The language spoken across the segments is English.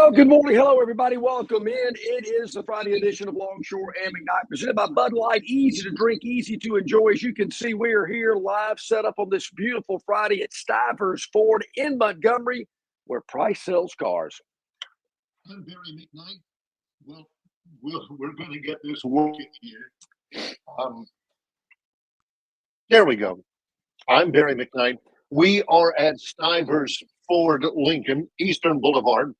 Well, good morning. Hello, everybody. Welcome in. It is the Friday edition of Longshore and McKnight, presented by Bud Light. Easy to drink, easy to enjoy. As you can see, we are here live, set up on this beautiful Friday at Stivers Ford in Montgomery, where price sells cars. I'm Barry McKnight. Well, we're going to get this working here. There we go. I'm Barry McKnight. We are at Stivers Ford Lincoln, Eastern Boulevard,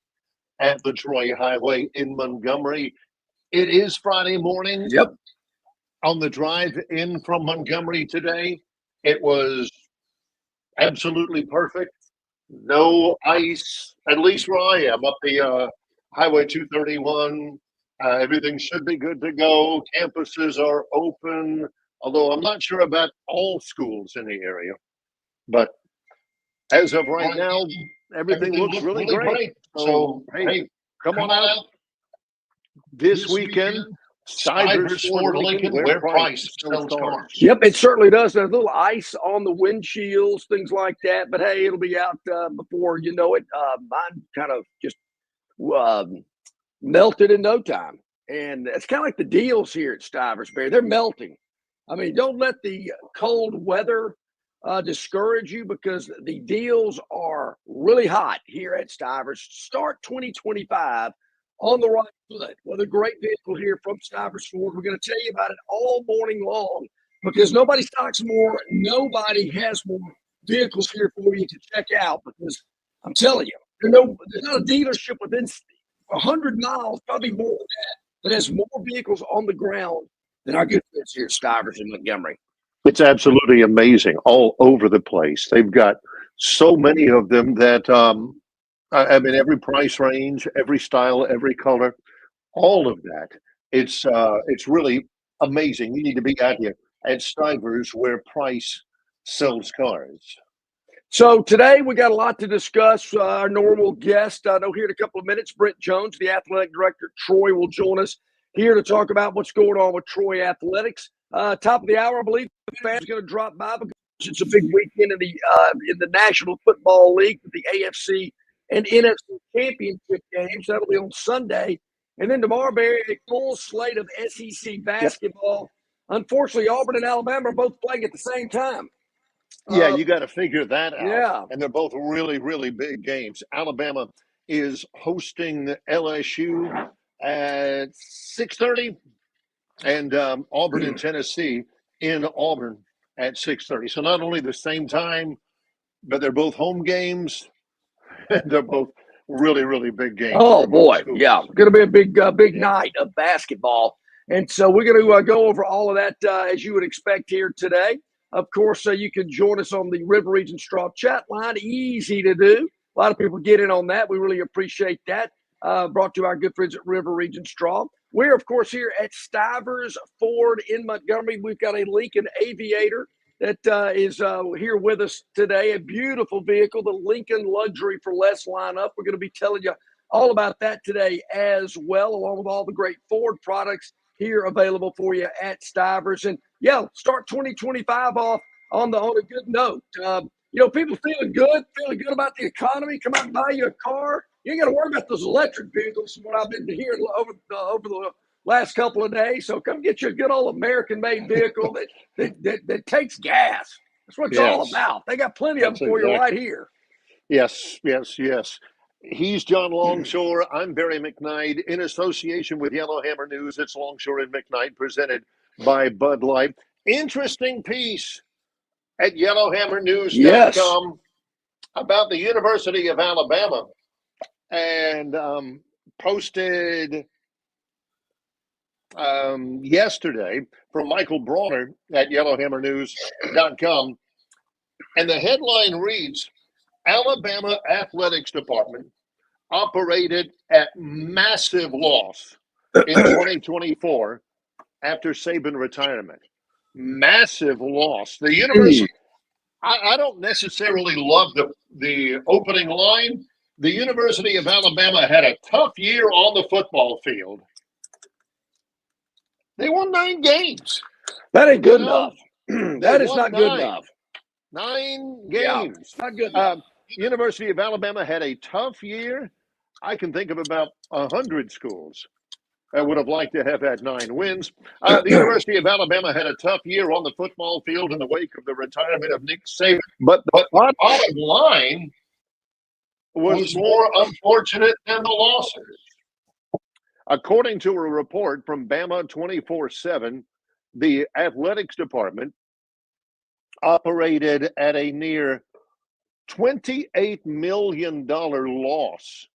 at the Troy Highway in Montgomery. It is Friday morning. Yep. On the drive in from Montgomery today, it was absolutely perfect. No ice, at least where I am, up the Highway 231. Everything should be good to go. Campuses are open, although I'm not sure about all schools in the area. But as of right now, everything looks really great. So, hey, come on out this weekend. Stivers Ford Lincoln, where price sells cars. Yep, it certainly does. There's a little ice on the windshields, things like that. But hey, it'll be out before you know it. Mine kind of just melted in no time. And it's kind of like the deals here at Stivers, Barry. They're melting. I mean, don't let the cold weather discourage you, because the deals are really hot here at Stivers. Start 2025 on the right foot with a great vehicle here from Stivers Ford. We're going to tell you about it all morning long, because nobody stocks more. Nobody has more vehicles here for you to check out, because I'm telling you, there's not a dealership within 100 miles, probably more than that has more vehicles on the ground than our good friends here at Stivers in Montgomery. It's absolutely amazing, all over the place. They've got so many of them that, I mean, every price range, every style, every color, all of that. It's really amazing. You need to be out here at Stivers, where price sells cars. So today we got a lot to discuss. Our normal guest, I know here in a couple of minutes, Brent Jones, the athletic director at Troy, will join us here to talk about what's going on with Troy athletics. Top of the hour, I believe, fans are going to drop by, because it's a big weekend in the National Football League with the AFC and NFC championship games. That'll be on Sunday. And then tomorrow, Barry, a full slate of SEC basketball. Yep. Unfortunately, Auburn and Alabama are both playing at the same time. Yeah, you got to figure that out. Yeah. And they're both really, really big games. Alabama is hosting LSU at 6:30, and Auburn and Tennessee in Auburn at 6:30. So not only the same time, but they're both home games. They're both really, really big games. Oh, boy. Yeah. Going to be a big night of basketball. And so we're going to go over all of that as you would expect here today. Of course, you can join us on the River Region Straw chat line. Easy to do. A lot of people get in on that. We really appreciate that. Brought to our good friends at River Region Straw. We're, of course, here at Stivers Ford in Montgomery. We've got a Lincoln Aviator that is here with us today. A beautiful vehicle, the Lincoln Luxury for Less lineup. We're going to be telling you all about that today as well, along with all the great Ford products here available for you at Stivers. And yeah, start 2025 off on a good note. People feeling good about the economy. Come out and buy you a car. You ain't got to worry about those electric vehicles, from what I've been hearing over the last couple of days. So come get you a good old American-made vehicle that takes gas. That's what it's all about. They got plenty of them for you right here. Yes. He's John Longshore. I'm Barry McKnight. In association with Yellowhammer News, it's Longshore and McKnight, presented by Bud Light. Interesting piece at YellowhammerNews.com about the University of Alabama, and posted yesterday from Michael Bronner at YellowhammerNews.com. And the headline reads, Alabama Athletics Department operated at massive loss in 2024 after Saban retirement. Massive loss. The university, I don't necessarily love the opening line. The University of Alabama had a tough year on the football field. They won 9 games. That ain't good enough. That is not good enough. 9 games. Not good enough. University of Alabama had a tough year. I can think of about 100 schools that would have liked to have had 9 wins. The University of Alabama had a tough year on the football field in the wake of the retirement of Nick Saban. But the bottom line was more unfortunate than the losses. According to a report from Bama 24/7, the athletics department operated at a near $28 million loss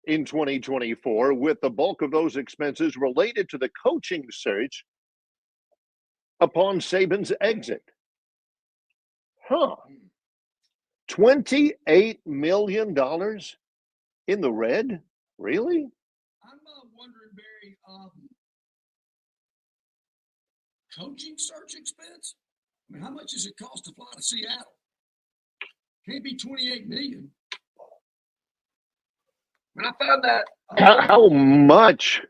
in 2024, with the bulk of those expenses related to the coaching search upon Saban's exit. $28 million in the red? Really? I'm wondering, Barry, coaching search expense? I mean, how much does it cost to fly to Seattle? Can't be $28 million. When I found that, how much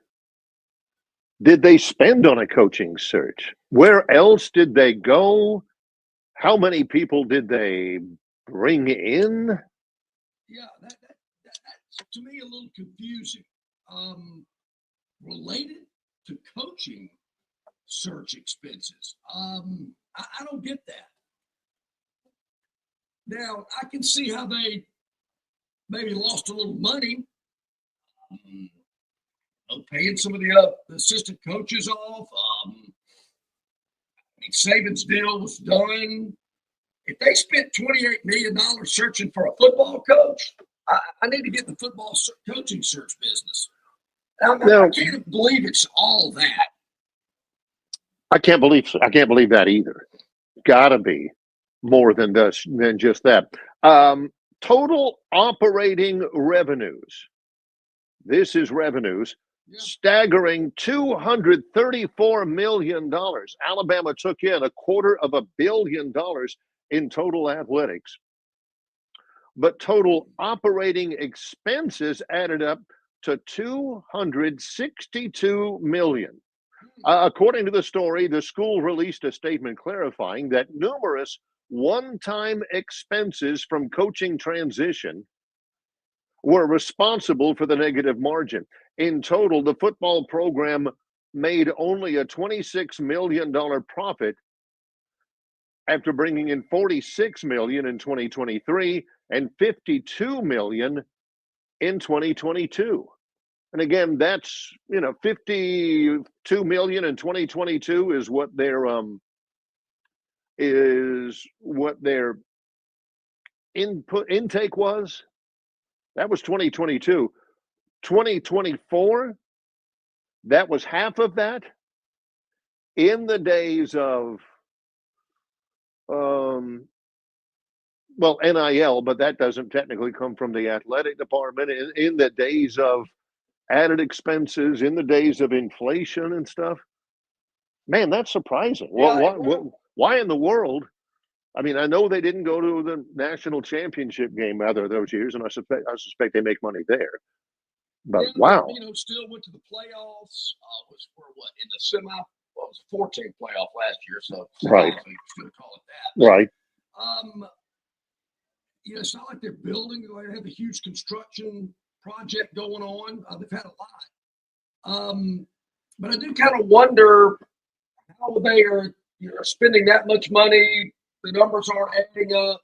did they spend on a coaching search? Where else did they go? How many people did they bring in? Yeah, that's to me a little confusing. Related to coaching search expenses. I don't get that. Now, I can see how they maybe lost a little money, paying some of the assistant coaches off. I mean, Saban's deal was done. If they spent $28 million searching for a football coach, I need to get in the football coaching search business. I can't believe it's all that. I can't believe that either. Gotta be more than just that. Total operating revenues. This is revenues. Yeah. Staggering $234 million. Alabama took in $250 million in total athletics. But total operating expenses added up to $262 million. According to the story, the school released a statement clarifying that numerous one-time expenses from coaching transition were responsible for the negative margin. In total, the football program made only a $26 million profit after bringing in $46 million in 2023 and $52 million in 2022. And again, that's, $52 million in 2022 is what their intake was. That was 2022. 2024, that was half of that. In the days of NIL, but that doesn't technically come from the athletic department. In the days of added expenses, in the days of inflation and stuff, man, that's surprising. Yeah, why in the world? I mean, I know they didn't go to the national championship game either of those years, and I suspect they make money there. But yeah, wow, still went to the playoffs. Was for what in the semi? Well, it was a 14 playoff last year, so right. Still call it that. But, right. It's not like they're building. They have a huge construction project going on. They've had a lot. But I do kind of wonder how they are spending that much money. The numbers aren't adding up.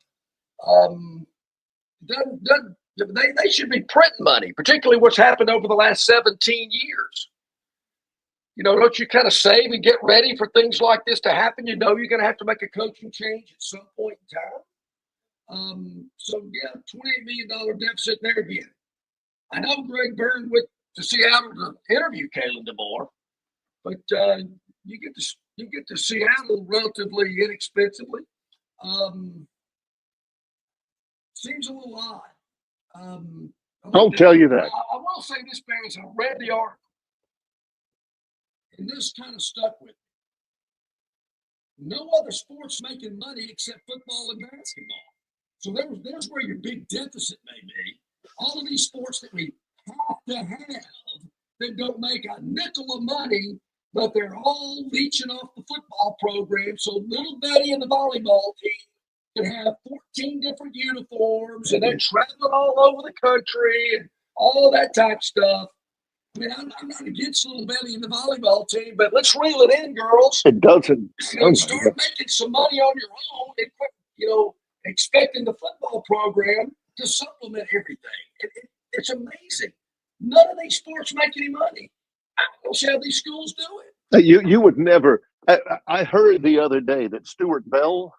They should be printing money, particularly what's happened over the last 17 years. Don't you kind of save and get ready for things like this to happen? You're going to have to make a coaching change at some point in time. So, yeah, $28 million deficit there again. I know Greg Byrne went to Seattle to interview Kalen DeBoer, but you get to Seattle relatively inexpensively. Seems a little odd. I'll tell you that. I will say this, Barry, as I read the article, and this kind of stuck with me. No other sport's making money except football and basketball. So there's where your big deficit may be. All of these sports that we have to have that don't make a nickel of money, but they're all leeching off the football program. So little Betty and the volleyball team can have 14 different uniforms, and they're traveling all over the country. And all that type of stuff. I mean, I'm not against Little Belly in the volleyball team, but let's reel it in, girls. It doesn't. Start making some money on your own and quit, expecting the football program to supplement everything. It's amazing. None of these sports make any money. I don't see how these schools do it. You would never. I heard the other day that Stuart Bell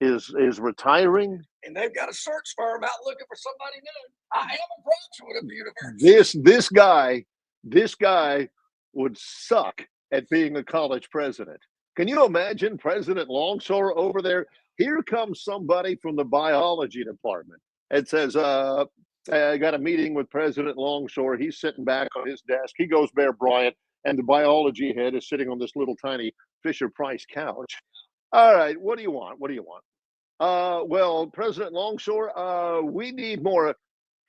is retiring. And they've got a search firm out looking for somebody new. I am a graduate of the university. This guy would suck at being a college president. Can you imagine President Longshore over there? Here comes somebody from the biology department and says, I got a meeting with President Longshore. He's sitting back on his desk. He goes Bear Bryant, and the biology head is sitting on this little tiny Fisher-Price couch. All right, what do you want? What do you want? Well, President Longshore, we need more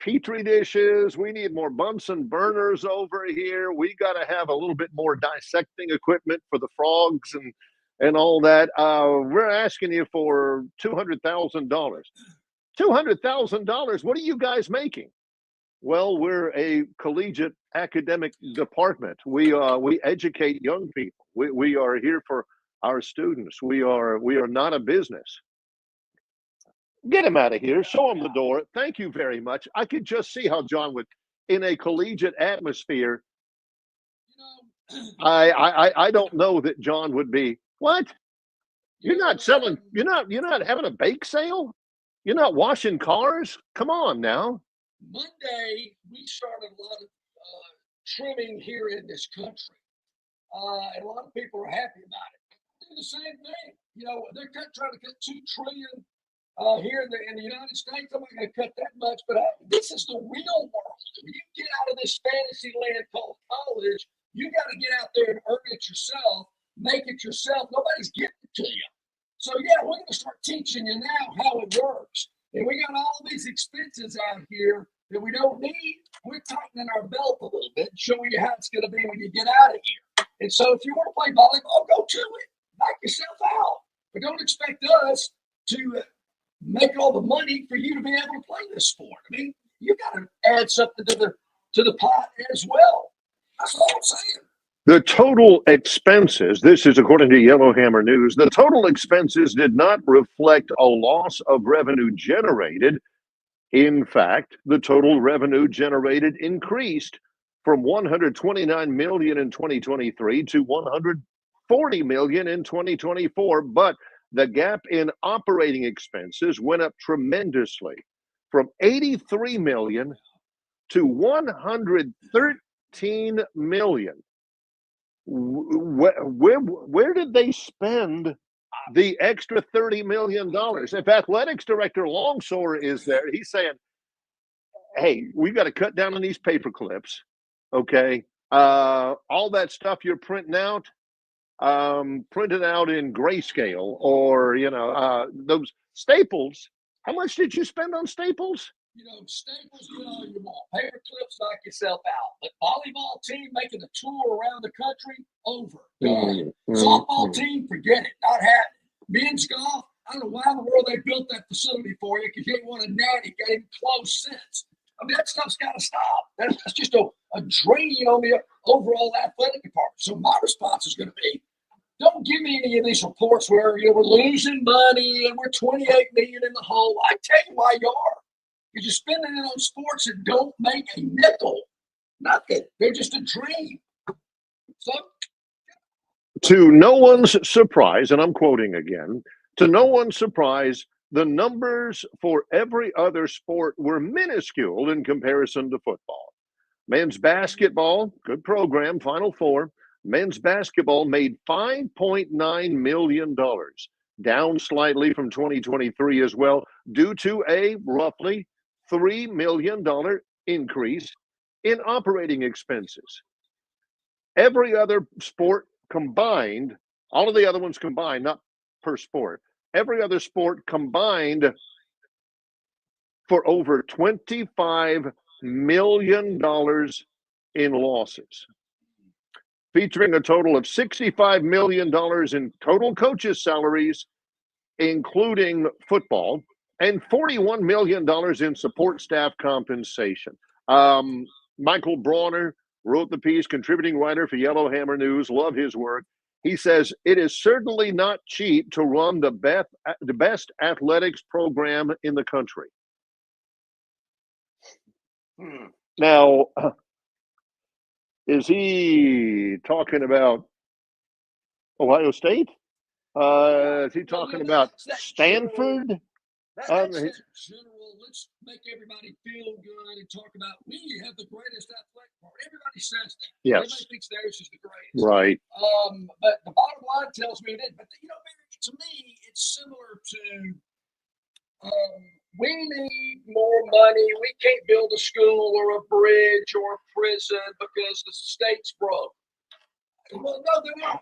Petri dishes. We need more Bunsen burners over here. We got to have a little bit more dissecting equipment for the frogs and all that. We're asking you for $200,000. $200,000. What are you guys making? Well, we're a collegiate academic department. We educate young people. We are here for our students. We are not a business. Get him out of here. Show him the door. Thank you very much. I could just see how John would, in a collegiate atmosphere. I don't know that John would be. What? You're not selling. You're not having a bake sale. You're not washing cars. Come on now. Monday we started a lot of trimming here in this country, and a lot of people are happy about it. Do the same thing. They're trying to cut $2 trillion. Here in the United States, I'm not going to cut that much, but this is the real world. When you get out of this fantasy land called college, you got to get out there and earn it yourself, make it yourself. Nobody's giving it to you. So, we're going to start teaching you now how it works. And we got all these expenses out here that we don't need. We're tightening our belt a little bit, showing you how it's going to be when you get out of here. And so if you want to play volleyball, go to it. Knock yourself out. But don't expect us to make all the money for you to be able to play this sport. I mean, you got to add something to the pot as well. That's all I'm saying. The total expenses, this is according to Yellowhammer News, the total expenses did not reflect a loss of revenue generated. In fact, the total revenue generated increased from $129 million in 2023 to $140 million in 2024, but the gap in operating expenses went up tremendously from $83 million to $113 million. Where did they spend the extra $30 million? If athletics director Longshore is there, he's saying, hey, we got to cut down on these paper clips. Okay. All that stuff you're printing out, print it out in grayscale, or those staples. How much did you spend on staples? Staples, all you want. Paper clips, knock yourself out. But volleyball team making a tour around the country, over. Done. Softball team, forget it. Not happening. Men's golf, I don't know why in the world they built that facility for you, because you ain't want a natty, got even close since. I mean, that stuff's got to stop. That's just a drain on the overall athletic department. So my response is going to be, don't give me any of these reports where we're losing money and we're $28 million in the hole. I tell you why you are. Because you're spending it on sports that don't make a nickel. Nothing. They're just a dream. So, to no one's surprise, and I'm quoting again, to no one's surprise, the numbers for every other sport were minuscule in comparison to football. Men's basketball, good program, Final Four. Men's basketball made $5.9 million, down slightly from 2023 as well, due to a roughly $3 million increase in operating expenses. Every other sport combined, all of the other ones combined, not per sport, every other sport combined for over $25 million in losses, featuring a total of $65 million in total coaches' salaries, including football, and $41 million in support staff compensation. Michael Brawner wrote the piece, contributing writer for Yellowhammer News. Love his work. He says, it is certainly not cheap to run the best athletics program in the country. Now, is he talking about Ohio State? Is he talking about Stanford? That's that general, let's make everybody feel good and talk about we have the greatest athletic part. Everybody says that. Yes. Everybody thinks theirs is the greatest. Right. But the bottom line tells me it is. But, to me, it's similar to we need more money. We can't build a school or a bridge or a prison because the state's broke. Well, no, they won't.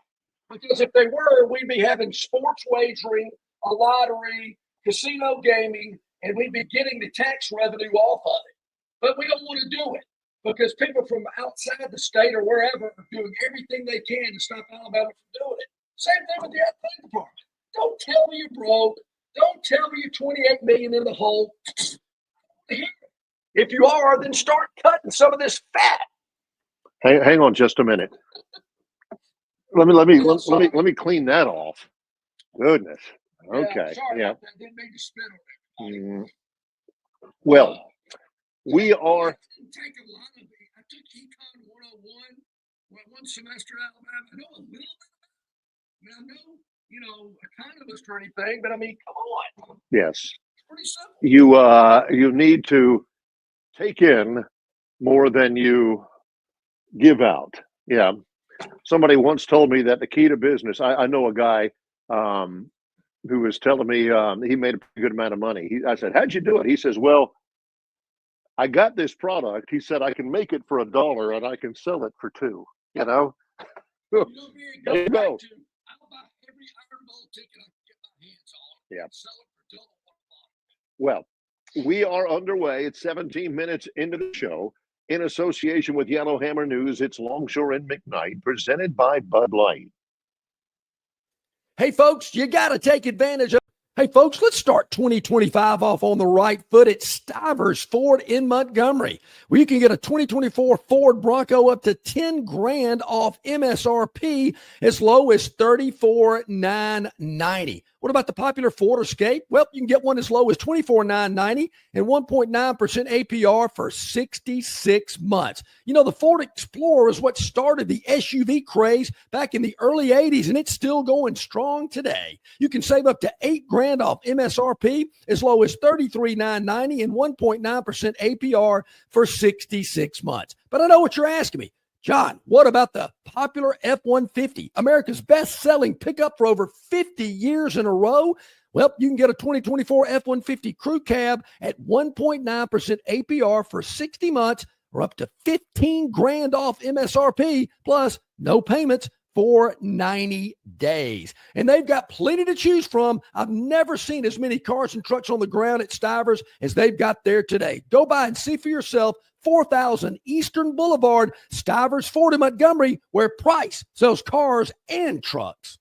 Because if they were, we'd be having sports wagering, a lottery, casino gaming, and we'd be getting the tax revenue off of it. But we don't want to do it because people from outside the state or wherever are doing everything they can to stop Alabama from doing it. Same thing with the athletic department. Don't tell me you're broke. Don't tell me you're $28 million in the hole. If you are, then start cutting some of this fat. Hang on just a minute. Let me clean that off. Goodness. Okay. Sorry Yeah. about that. Didn't mean to spit on it. Well, we are. I didn't take a lot of it. I took Econ 101 one semester at Alabama. I know a little bit about it. I know, economist or anything, but I mean, come on. Yes. It's pretty simple. You need to take in more than you give out. Yeah. Somebody once told me that the key to business, I know a guy who was telling me he made a pretty good amount of money. I said, how'd you do it? He says, well, I got this product. He said, I can make it for $1 and I can sell it for $2, There you go. I'll buy every Iron Bowl ticket I can get my hands on. Yeah. Sell it for double $1. Well, we are underway. It's 17 minutes into the show. In association with Yellowhammer News, it's Longshore and McKnight, presented by Bud Light. Hey, folks, you got to take advantage of. Hey, folks, let's start 2025 off on the right foot at Stivers Ford in Montgomery, where you can get a 2024 Ford Bronco up to $10,000 off MSRP as low as $34,990. What about the popular Ford Escape? Well, you can get one as low as $24,990 and 1.9% APR for 66 months. The Ford Explorer is what started the SUV craze back in the early 80s, and it's still going strong today. You can save up to $8,000 off MSRP as low as $33,990 and 1.9% APR for 66 months. But I know what you're asking me. John, what about the popular F-150, America's best-selling pickup for over 50 years in a row? Well, you can get a 2024 F-150 Crew Cab at 1.9% APR for 60 months or up to $15,000 off MSRP, plus no payments for 90 days. And they've got plenty to choose from. I've never seen as many cars and trucks on the ground at Stivers as they've got there today. Go by and see for yourself. 4000 Eastern Boulevard, Stivers Ford in Montgomery, where Price sells cars and trucks.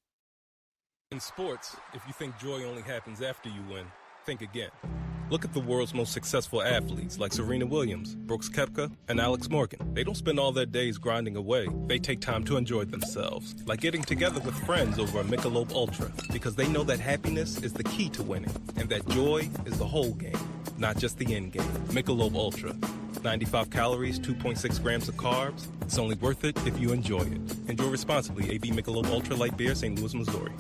In sports, if you think joy only happens after you win, think again. Look at the world's most successful athletes like Serena Williams, Brooks Koepka, and Alex Morgan. They don't spend all their days grinding away. They take time to enjoy themselves, like getting together with friends over a Michelob Ultra, because they know that happiness is the key to winning, and that joy is the whole game, not just the end game. Michelob Ultra. 95 calories, 2.6 grams of carbs. It's only worth it if you enjoy it. Enjoy responsibly. AB Michelob Ultra Light Beer, St. Louis, Missouri.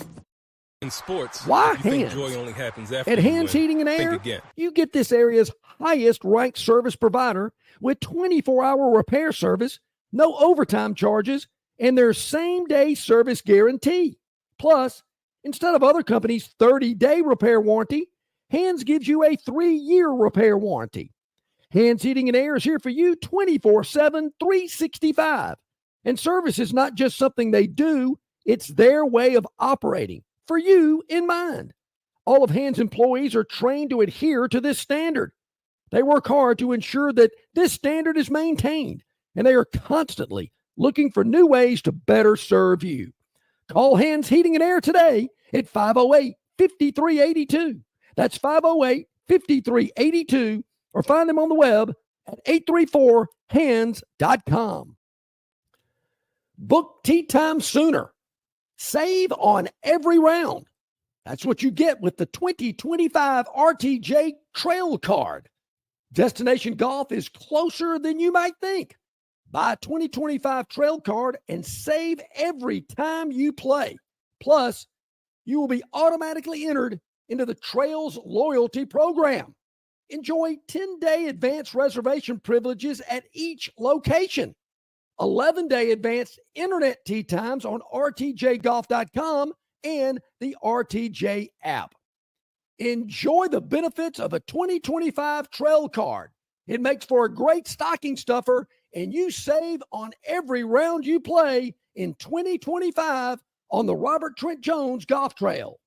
In sports, why if you think Hands? joy only happens after At you Hands win, Heating and think Air, again. you get this area's highest ranked service provider with 24-hour repair service, no overtime charges, and their same-day service guarantee. Plus, instead of other companies' 30-day repair warranty, Hands gives you a 3-year repair warranty. Hands Heating and Air is here for you 24/7, 365. And service is not just something they do, it's their way of operating, for you in mind. All of Hands employees are trained to adhere to this standard. They work hard to ensure that this standard is maintained, and they are constantly looking for new ways to better serve you. Call Hands Heating and Air today at 508-5382. That's 508-5382, or find them on the web at 834hands.com. Book tee time sooner. Save on every round. That's what you get with the 2025 RTJ Trail Card. Destination golf is closer than you might think. Buy a 2025 Trail Card and save every time you play. Plus, you will be automatically entered into the Trails Loyalty Program. Enjoy 10-day advance reservation privileges at each location. 11-day advanced internet tee times on rtjgolf.com and the RTJ app. Enjoy the benefits of a 2025 Trail Card. It makes for a great stocking stuffer, and you save on every round you play in 2025 on the Robert Trent Jones Golf Trail.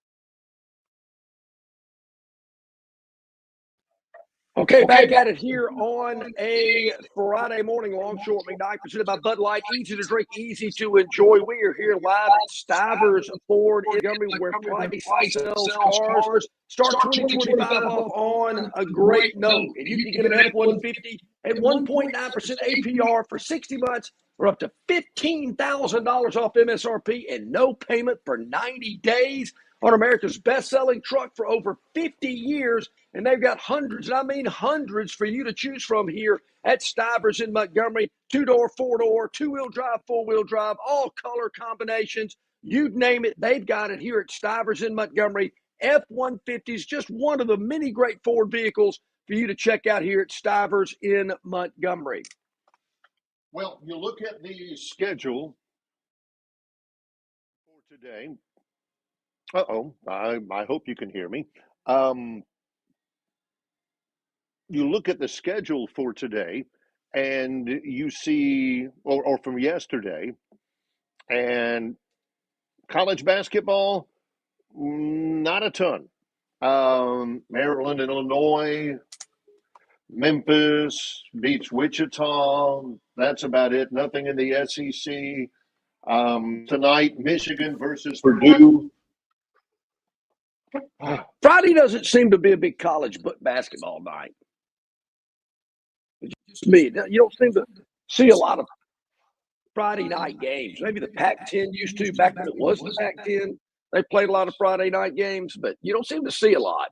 Okay, back at it here on a Friday morning, long short McKnight, presented by Bud Light. Easy to drink, easy to enjoy. We are here live at Stivers Ford in Montgomery, where Price sells cars. Start 2025 off on a great note. And you can get an F-150 at 1.9% APR for 60 months or up to $15,000 off MSRP and no payment for 90 days on America's best-selling truck for over 50 years. And they've got hundreds, and I mean hundreds, for you to choose from here at Stivers in Montgomery. 2-door, 4-door, two-wheel drive, four-wheel drive, all color combinations. You name it, they've got it here at Stivers in Montgomery. F-150 is just one of the many great Ford vehicles for you to check out here at Stivers in Montgomery. Well, you look at the schedule for today. I hope you can hear me. You look at the schedule for today and you see, or from yesterday, and college basketball, not a ton. Maryland and Illinois, Memphis beats Wichita. That's about it. Nothing in the SEC. Tonight, Michigan versus Purdue. Friday doesn't seem to be a big college basketball night. It's just me. You don't seem to see a lot of Friday night games. Maybe the Pac-10 used to back when it was the Pac-10. They played a lot of Friday night games, but you don't seem to see a lot.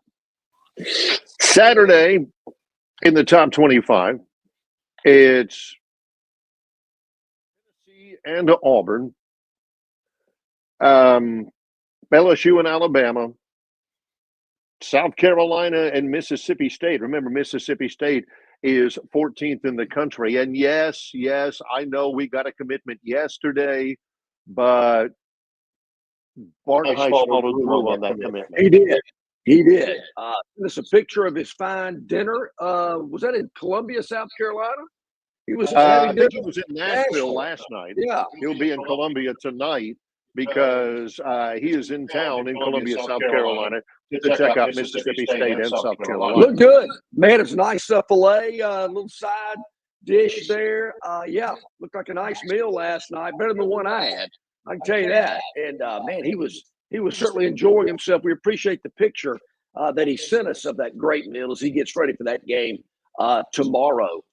Saturday, in the top 25, it's Tennessee and Auburn, LSU and Alabama, South Carolina and Mississippi State. Remember, Mississippi State is 14th in the country. And yes, I know we got a commitment yesterday, but Barton High followed through on that commitment. He did. This is a picture of his fine dinner. Was that in Columbia, South Carolina? He was. I think he was in Nashville last night. Yeah, he'll be in Columbia tonight because he is in town in Columbia, South Carolina, to check out Mississippi State and South Carolina. Look good, man. It's a nice filet, little side dish there. Looked like a nice meal last night. Better than the one I had, I can tell you that. And man, he was certainly enjoying himself. We appreciate the picture that he sent us of that great meal as he gets ready for that game tomorrow.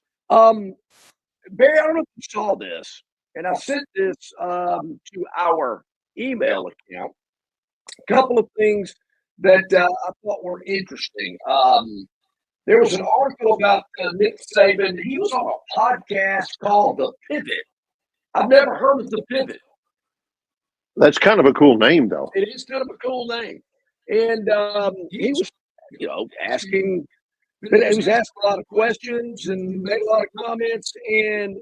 Barry, I don't know if you saw this, and I sent this to our email account. A couple of things that I thought were interesting. There was an article about Nick Saban. He was on a podcast called The Pivot. I've never heard of The Pivot. That's kind of a cool name, though. It is kind of a cool name. And he was, asking. He was asked a lot of questions and made a lot of comments. And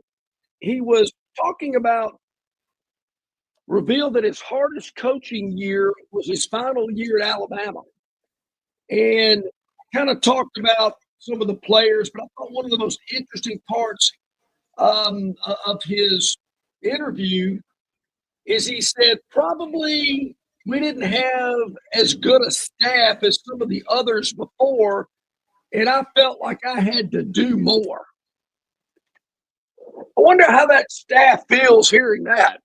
he was talking about, revealed that his hardest coaching year was his final year at Alabama. And kind of talked about some of the players. But I thought one of the most interesting parts of his interview is he said, probably we didn't have as good a staff as some of the others before, and I felt like I had to do more. I wonder how that staff feels hearing that.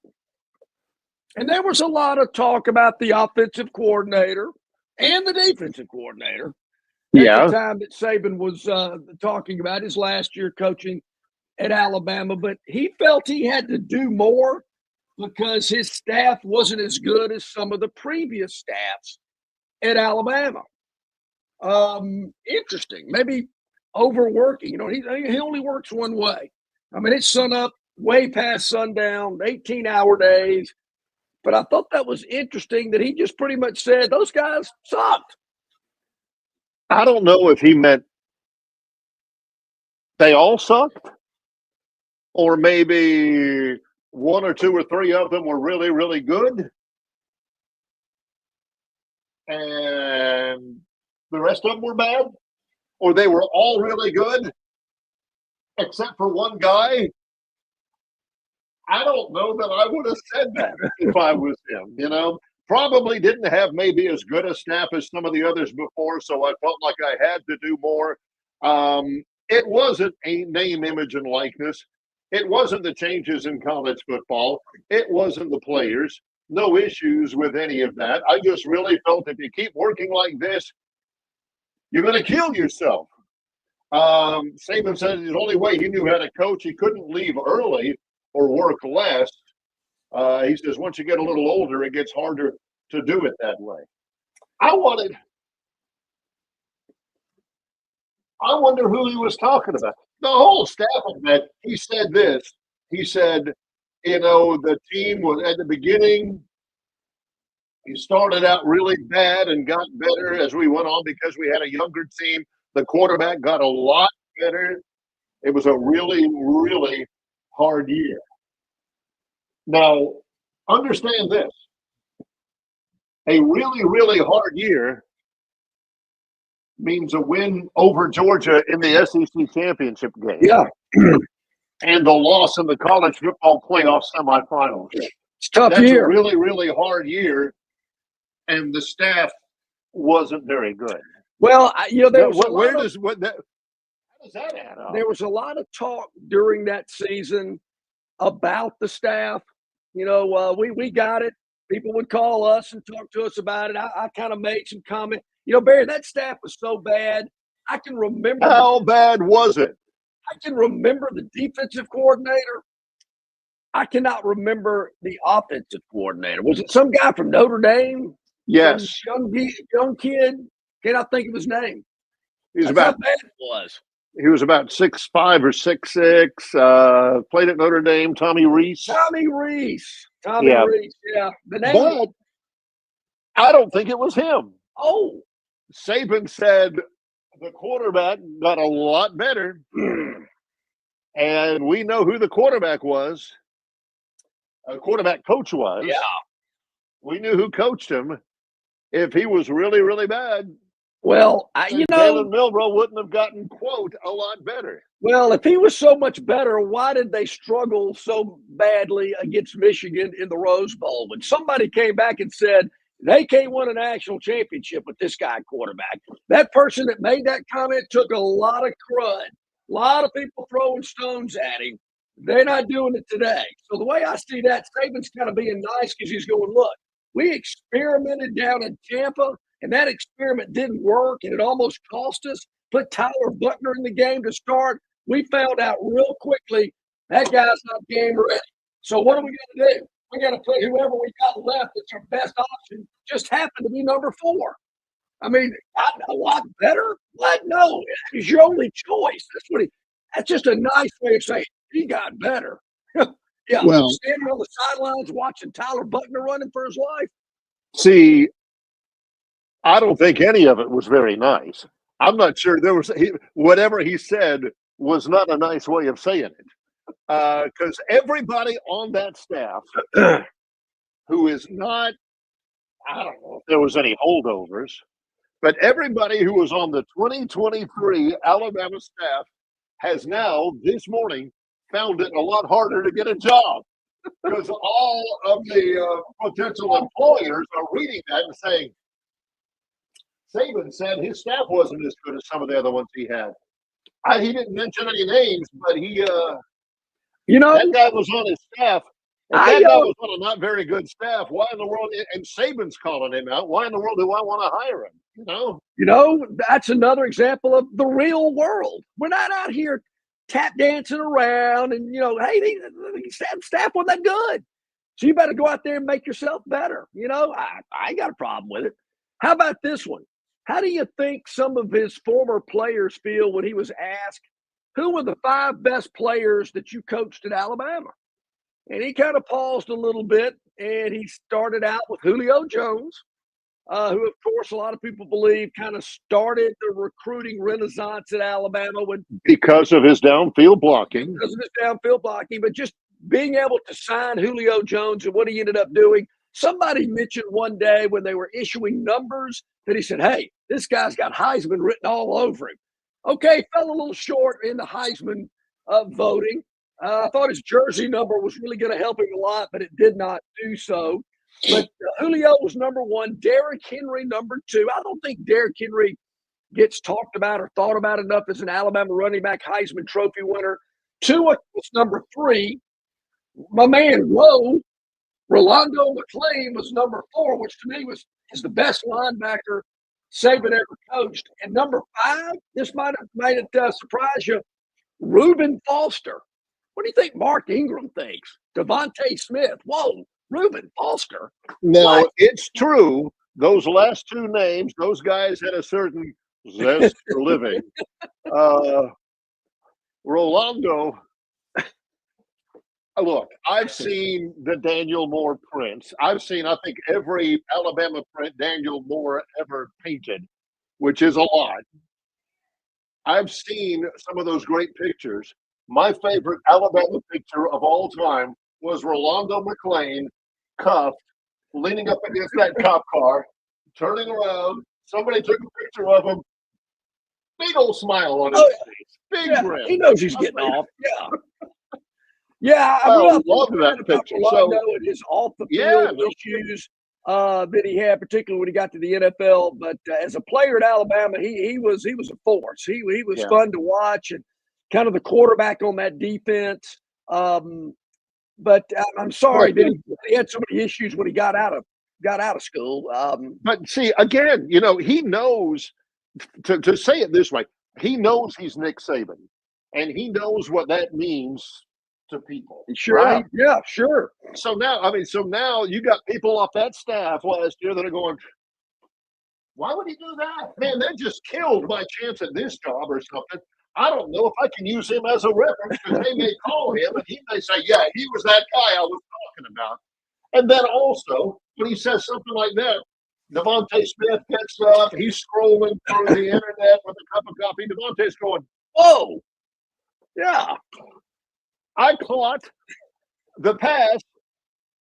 And there was a lot of talk about the offensive coordinator and the defensive coordinator at the time that Saban was talking about his last year coaching at Alabama, but he felt he had to do more because his staff wasn't as good as some of the previous staffs at Alabama. Interesting. Maybe overworking. You know, he only works one way. I mean, it's sun up, way past sundown, 18-hour days. But I thought that was interesting that he just pretty much said those guys sucked. I don't know if he meant they all sucked, or maybe one or two or three of them were really, really good, and the rest of them were bad, or they were all really good, except for one guy. I don't know that I would have said that if I was him, you know. Probably didn't have maybe as good a staff as some of the others before, so I felt like I had to do more. It wasn't a name, image, and likeness. It wasn't the changes in college football. It wasn't the players. No issues with any of that. I just really felt if you keep working like this, you're going to kill yourself. Saban said the only way he knew how to coach, he couldn't leave early or work less. He says once you get a little older, it gets harder to do it that way. I wonder who he was talking about. The whole staff of that, he said this. He said, you know, the team was at the beginning, he started out really bad and got better as we went on because we had a younger team. The quarterback got a lot better. It was a really, really hard year. Now, understand this. A really, really hard year means a win over Georgia in the SEC championship game. Yeah. And the loss in the college football playoff semifinals. It's a tough That's year. a really, really hard year, and the staff wasn't very good. Well, you know, there was how does that add up? There was a lot of talk during that season about the staff. You know, we got it. People would call us and talk to us about it. I kind of made some comment. You know, Barry, that staff was so bad. I can remember. How bad was it? I can remember the defensive coordinator. I cannot remember the offensive coordinator. Was it some guy from Notre Dame? Yes. Some young kid. Cannot think of his name. That's how bad it was. He was about 6'5" or 6'6". Played at Notre Dame. Tommy Reese. Reese. Yeah. The name. But I don't think it was him. Oh. Saban said the quarterback got a lot better. And we know who the quarterback was. A quarterback coach was. Yeah. We knew who coached him. If he was really, really bad, well, Jalen Milroe wouldn't have gotten, quote, a lot better. Well, if he was so much better, why did they struggle so badly against Michigan in the Rose Bowl? When somebody came back and said they can't win a national championship with this guy quarterback, that person that made that comment took a lot of crud. A lot of people throwing stones at him. They're not doing it today. So the way I see that, Saban's kind of being nice because he's going, look, we experimented down in Tampa, and that experiment didn't work, and it almost cost us. Put Tyler Buckner in the game to start. We found out real quickly that guy's not game ready. So what are we going to do? We got to put whoever we got left that's our best option, just happened to be number 4. I mean, a lot better? What? No, it's your only choice. That's just a nice way of saying he got better. Yeah, well, standing on the sidelines watching Tyler Buckner running for his life. See, I don't think any of it was very nice. I'm not sure there was whatever he said was not a nice way of saying it, because everybody on that staff who is not, I don't know if there was any holdovers, but everybody who was on the 2023 Alabama staff has now this morning found it a lot harder to get a job, because all of the potential employers are reading that and saying, Saban said his staff wasn't as good as some of the other ones he had. He didn't mention any names, but that guy was on his staff. If that guy was on a not very good staff, why in the world, and Saban's calling him out, why in the world do I want to hire him? That's another example of the real world. We're not out here tap dancing around and, hey, staff wasn't that good. So you better go out there and make yourself better. I ain't got a problem with it. How about this one? How do you think some of his former players feel when he was asked, who were the 5 best players that you coached at Alabama? And he kind of paused a little bit, and he started out with Julio Jones, who, of course, a lot of people believe kind of started the recruiting renaissance at Alabama because of his downfield blocking. Because of his downfield blocking, but just being able to sign Julio Jones and what he ended up doing. Somebody mentioned one day when they were issuing numbers that he said, hey, this guy's got Heisman written all over him. Okay, fell a little short in the Heisman voting. I thought his jersey number was really going to help him a lot, but it did not do so. But Julio was number 1, Derrick Henry number 2. I don't think Derrick Henry gets talked about or thought about enough as an Alabama running back Heisman Trophy winner. Tua was number 3. My man Rolando McClain was number 4, which to me is the best linebacker Saban ever coached. And number 5, this might have made it surprise you, Reuben Foster. What do you think Mark Ingram thinks? Devontae Smith. Whoa, Reuben Foster. Now, it's true. Those last 2 names, those guys had a certain zest for living. Rolando, look, I've seen the Daniel Moore prints. I've seen, I think, every Alabama print Daniel Moore ever painted, which is a lot. I've seen some of those great pictures. My favorite Alabama picture of all time was Rolando McClain, cuffed, leaning up against that cop car, turning around. Somebody took a picture of him. Big old smile on his face. Big grin. He knows he's getting off. Yeah. I love that picture. Rolando and his off the field issues that he had, particularly when he got to the NFL. But as a player at Alabama, he was a force. He was fun to watch and kind of the quarterback on that defense. But I'm sorry that he had so many issues when he got out of school. But see, again, he knows to say it this way. He knows he's Nick Saban, and he knows what that means to people. Sure, right? Yeah, sure. So now you got people off that staff last year that are going, why would he do that? Man, that just killed my chance at this job or something. I don't know if I can use him as a reference because they may call him and he may say, yeah, he was that guy I was talking about. And then also, when he says something like that, Devontae Smith gets up, he's scrolling through the internet with a cup of coffee. Devontae's going, whoa, yeah. I caught the pass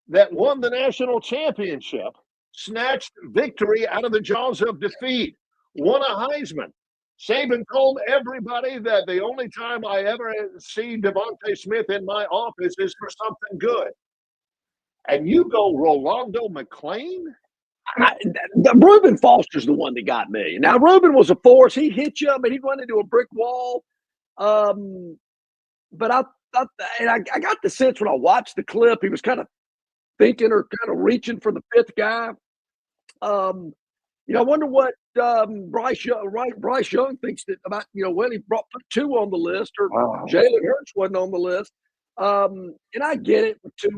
that won the national championship, snatched victory out of the jaws of defeat, won a Heisman. Saban told everybody that the only time I ever see Devontae Smith in my office is for something good. And you go Rolando McClain? Reuben Foster's the one that got me. Now, Reuben was a force. He'd hit you, but he'd run into a brick wall. But I got the sense when I watched the clip, he was kind of thinking or kind of reaching for the 5th guy. I wonder what Bryce Young thinks about, when he put 2 on the list or Jalen Hurts wasn't on the list. And I get it with 2.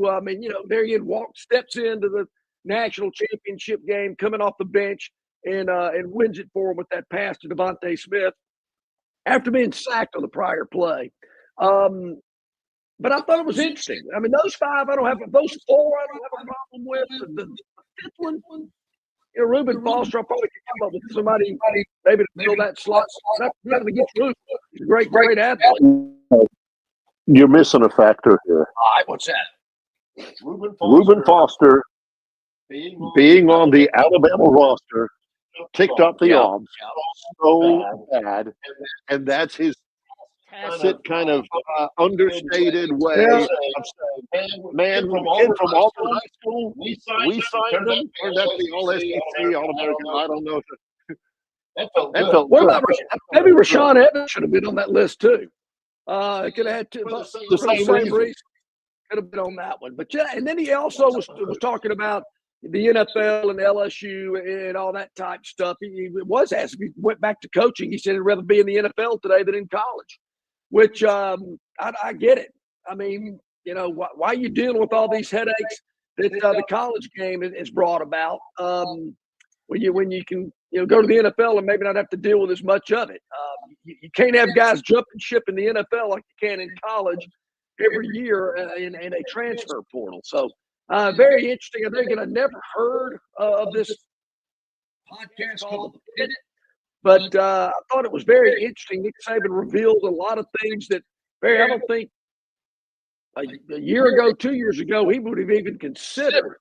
There he steps into the national championship game coming off the bench and wins it for him with that pass to Devontae Smith after being sacked on the prior play. But I thought it was interesting. Those 5, those 4, I don't have a problem with. The 5th one, Reuben Foster, I probably could come up with somebody maybe to fill that slot. Nothing against Reuben. He's a great athlete. You're missing a factor here. All right, what's that? Reuben Foster being on the Alabama roster ticked up the odds so bad, and that's his tacit kind of understated way of saying, man, from Auburn High School, we signed him, turned out to be all SEC, All-American. I don't know. That felt what about maybe Rashaan Evans should have been on that list too. It could have had the same reason. Could have been on that one. But yeah, and then he also was talking about the NFL and LSU and all that type stuff. He was asked if he went back to coaching. He said he'd rather be in the NFL today than in college, which I get it. I mean, you know, why are you dealing with all these headaches that the college game has brought about when you can, you know, go to the NFL and maybe not have to deal with as much of it. You can't have guys jumping ship in the NFL like you can in college every year in a transfer portal. So very interesting. I think, and I never heard of this podcast called The Pit, but I thought it was very interesting. Nick Saban revealed a lot of things that, Barry, I don't think a year ago, 2 years ago, he would have even considered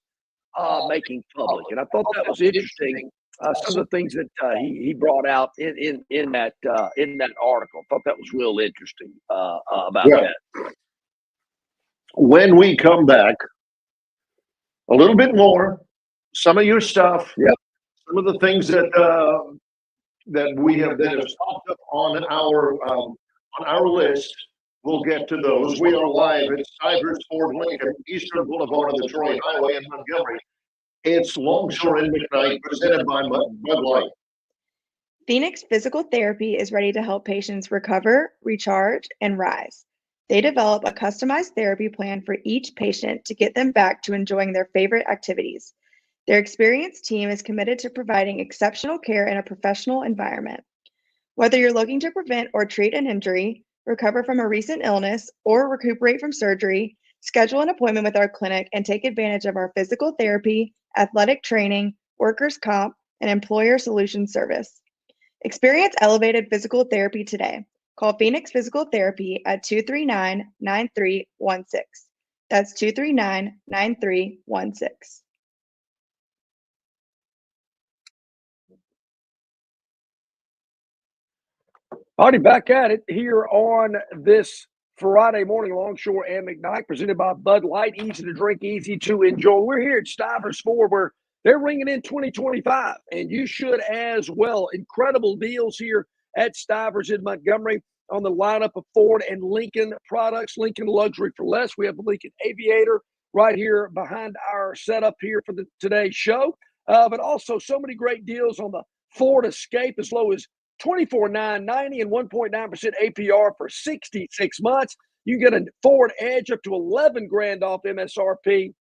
making public. And I thought that was interesting. Some of the things that he brought out in that article. I thought that was real interesting about that. When we come back, a little bit more, some of your stuff, some of the things that we have popped up on our list. We'll get to those. We are live at Stivers Ford Lincoln, Eastern Boulevard of the Troy Highway in Montgomery. It's Longshore and McKnight, presented by Bud Light. Phoenix Physical Therapy is ready to help patients recover, recharge, and rise. They develop a customized therapy plan for each patient to get them back to enjoying their favorite activities. Their experienced team is committed to providing exceptional care in a professional environment. Whether you're looking to prevent or treat an injury, recover from a recent illness, or recuperate from surgery, schedule an appointment with our clinic and take advantage of our physical therapy, athletic training, workers' comp, and employer solutions service. Experience elevated physical therapy today. Call Phoenix Physical Therapy at 239-9316. That's 239-9316. Alrighty, back at it here on this Friday morning, Longshore and McKnight, presented by Bud Light. Easy to drink, easy to enjoy. We're here at Stivers Ford, where they're ringing in 2025, and you should as well. Incredible deals here at Stivers in Montgomery on the lineup of Ford and Lincoln products. Lincoln Luxury for Less. We have the Lincoln Aviator right here behind our setup here for today's show. But also so many great deals on the Ford Escape, as low as $24,990 and 1.9% APR for 66 months. You get a Ford Edge up to $11,000 off MSRP.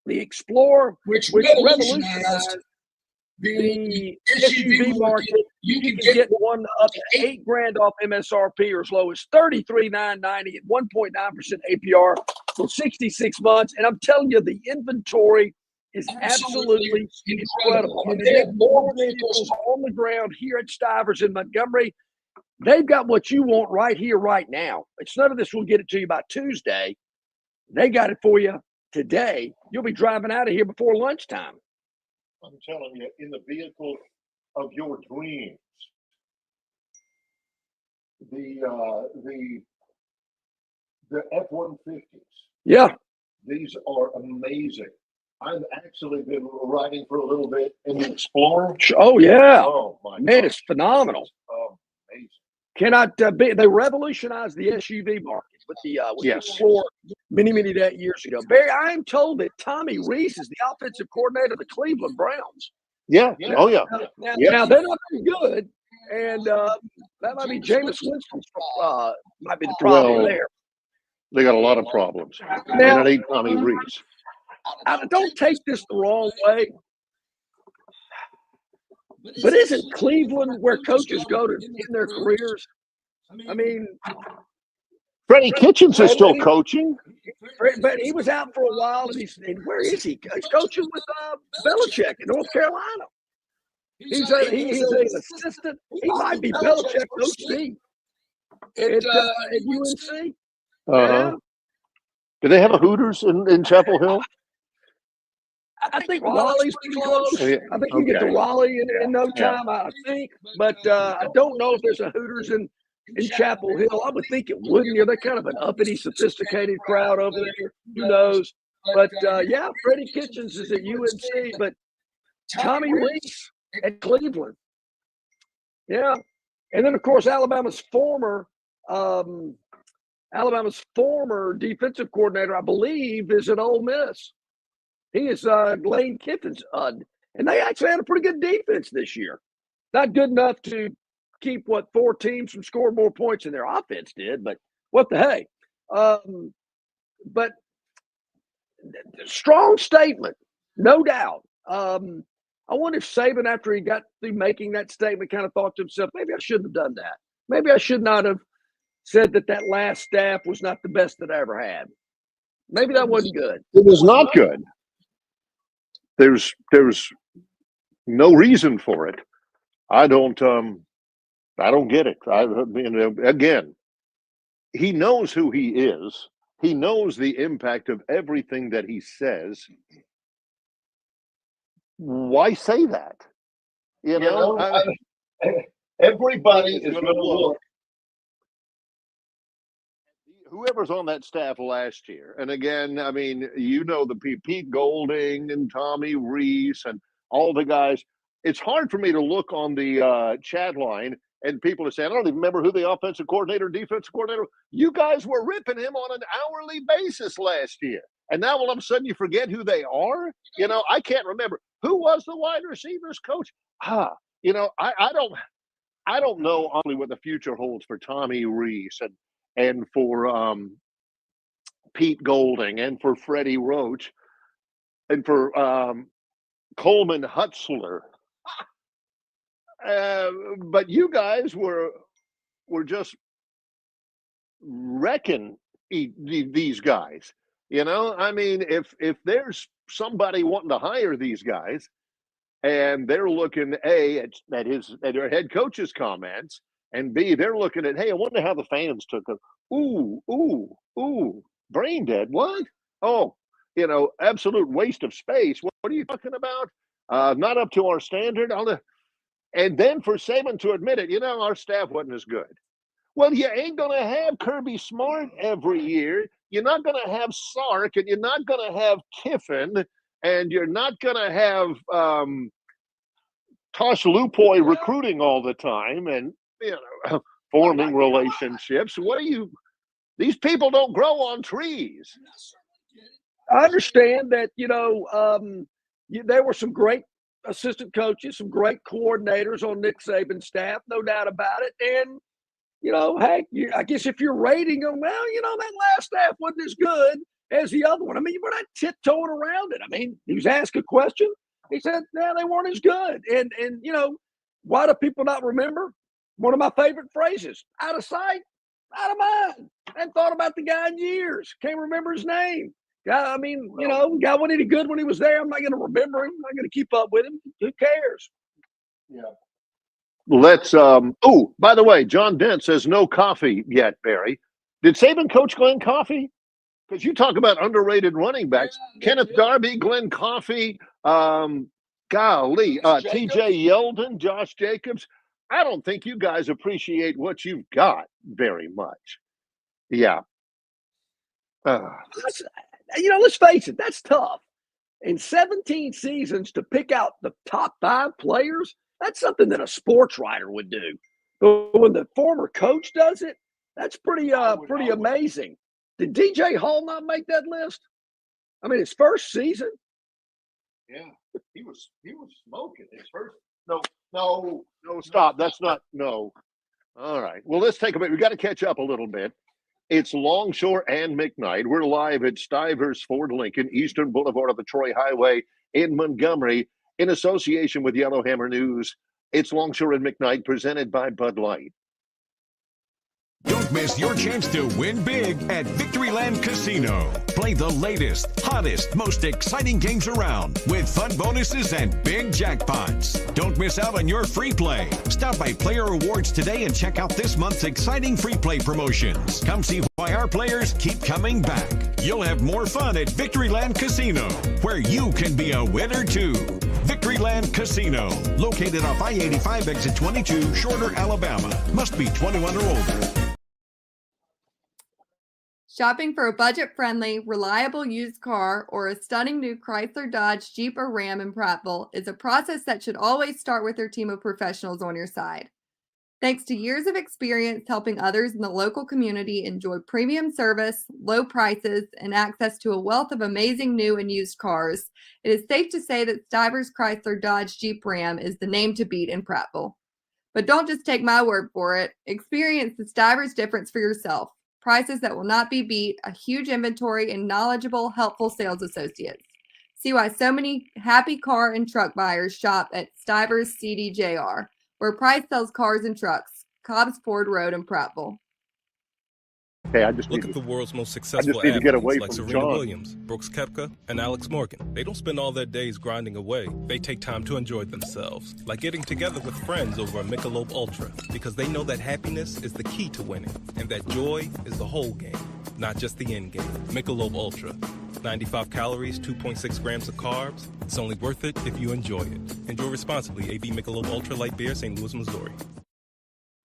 The Explorer, which revolutionized the SUV market. You can get one up to $8,000 off MSRP, or as low as $33,990 and 1.9% APR for 66 months. And I'm telling you, the inventory is absolutely incredible. I mean, they have more vehicles on the ground here at Stivers in Montgomery. They've got what you want right here, right now. It's none of this. We'll get it to you by Tuesday. They got it for you today. You'll be driving out of here before lunchtime. I'm telling you, in the vehicle of your dreams, the F-150s. Yeah. These are amazing. I've actually been riding for a little bit in the Explorer. Oh, yeah. Oh, my man, God. It's phenomenal. Oh, amazing. Cannot be. They revolutionized the SUV market with the Explorer many years ago. Barry, I am told that Tommy Reese is the offensive coordinator of the Cleveland Browns. Yeah. Oh, yeah. Now they're not very good, and that might be Jameis Winston's might be the problem there. They got a lot of problems. Now, and it ain't Tommy Reese. I don't take this the wrong way, but isn't Cleveland where coaches go to end their careers? I mean, Freddie Kitchens is still coaching. But he was out for a while, and where is he? He's coaching with Belichick in North Carolina. He's an assistant. He might be Belichick OC at UNC. Yeah. Do they have a Hooters in Chapel Hill? I think Raleigh's pretty close. I think you get to Raleigh in no time, I think. But I don't know if there's a Hooters in Chapel Hill. I would think it wouldn't. They're kind of an uppity, sophisticated crowd over there. Who knows? But, Freddie Kitchens is at UNC, but Tommy Reese at Cleveland. Yeah. And then, of course, Alabama's former defensive coordinator, I believe, is at Ole Miss. He is Lane Kiffin's and they actually had a pretty good defense this year. Not good enough to keep 4 teams from scoring more points than their offense did, but what the hey. But strong statement, no doubt. I wonder if Saban, after he got through making that statement, kind of thought to himself, maybe I shouldn't have done that. Maybe I should not have said that last staff was not the best that I ever had. Maybe that wasn't good. It was not good. There's no reason for it. I don't get it. Again, he knows who he is. He knows the impact of everything that he says. Why say that? Everybody is going to look. Whoever's on that staff last year, and again, I mean, the Pete Golding and Tommy Reese and all the guys. It's hard for me to look on the chat line and people are saying, I don't even remember who the offensive coordinator, defensive coordinator. You guys were ripping him on an hourly basis last year. And now all of a sudden you forget who they are? I can't remember. Who was the wide receivers coach? I don't know honestly what the future holds for Tommy Reese and for Pete Golding and for Freddie Roach and for Coleman Hutzler. But you guys were just wrecking these guys. I mean, if there's somebody wanting to hire these guys, and they're looking at their head coach's comments, and B, they're looking at, hey, I wonder how the fans took it. Ooh, brain dead. What? Oh, absolute waste of space. What are you talking about? Not up to our standard. And then for Saban to admit it, our staff wasn't as good. Well, you ain't going to have Kirby Smart every year. You're not going to have Sark, and you're not going to have Kiffin, and you're not going to have Tosh Lupoy recruiting all the time and, forming relationships. These people don't grow on trees. I understand that, there were some great assistant coaches, some great coordinators on Nick Saban's staff, no doubt about it. And, heck, I guess if you're rating them, well, that last staff wasn't as good as the other one. I mean, we're not tiptoeing around it. I mean, he was asked a question. He said, yeah, they weren't as good. And why do people not remember? One of my favorite phrases, out of sight, out of mind. I hadn't thought about the guy in years. Can't remember his name. Guy, guy wasn't any good when he was there. I'm not going to remember him. I'm not going to keep up with him. Who cares? Yeah. Let's, by the way, John Dent says no coffee yet, Barry. Did Saban coach Glenn Coffey? Because you talk about underrated running backs. Yeah, Kenneth Darby, Glenn Coffey, TJ Yeldon, Josh Jacobs. I don't think you guys appreciate what you've got very much. Yeah. Let's face it, that's tough. In 17 seasons to pick out the top 5 players, that's something that a sports writer would do. But when the former coach does it, that's pretty amazing. Did DJ Hall not make that list? I mean, his first season. Yeah, he was smoking his first. No, stop. That's not no. All right. Well, let's take a minute. We got to catch up a little bit. It's Longshore and McKnight. We're live at Stivers Ford Lincoln, Eastern Boulevard of the Troy Highway in Montgomery, in association with Yellowhammer News. It's Longshore and McKnight, presented by Bud Light. Don't miss your chance to win big at Victoryland Casino. Play the latest, hottest, most exciting games around with fun bonuses and big jackpots. Don't miss out on your free play. Stop by Player Rewards today and check out this month's exciting free play promotions. Come see why our players keep coming back. You'll have more fun at Victoryland Casino, where you can be a winner too. Victoryland Casino, located off I-85 exit 22, Shorter, Alabama. Must be 21 or older. Shopping for a budget-friendly, reliable used car or a stunning new Chrysler, Dodge, Jeep, or Ram in Prattville is a process that should always start with your team of professionals on your side. Thanks to years of experience helping others in the local community enjoy premium service, low prices, and access to a wealth of amazing new and used cars, it is safe to say that Stivers Chrysler Dodge Jeep Ram is the name to beat in Prattville. But don't just take my word for it. Experience the Stivers difference for yourself. Prices that will not be beat, a huge inventory, and knowledgeable, helpful sales associates. See why so many happy car and truck buyers shop at Stivers CDJR, where Price sells cars and trucks. Cobbs Ford Road in Prattville. Okay, I just Look need at to, the world's most I successful just need to get away athletes like from Serena John. Williams, Brooks Koepka, and Alex Morgan. They don't spend all their days grinding away. They take time to enjoy themselves, like getting together with friends over a Michelob Ultra, because they know that happiness is the key to winning, and that joy is the whole game, not just the end game. Michelob Ultra. 95 calories, 2.6 grams of carbs. It's only worth it if you enjoy it. Enjoy responsibly. AB Michelob Ultra Light Beer, St. Louis, Missouri.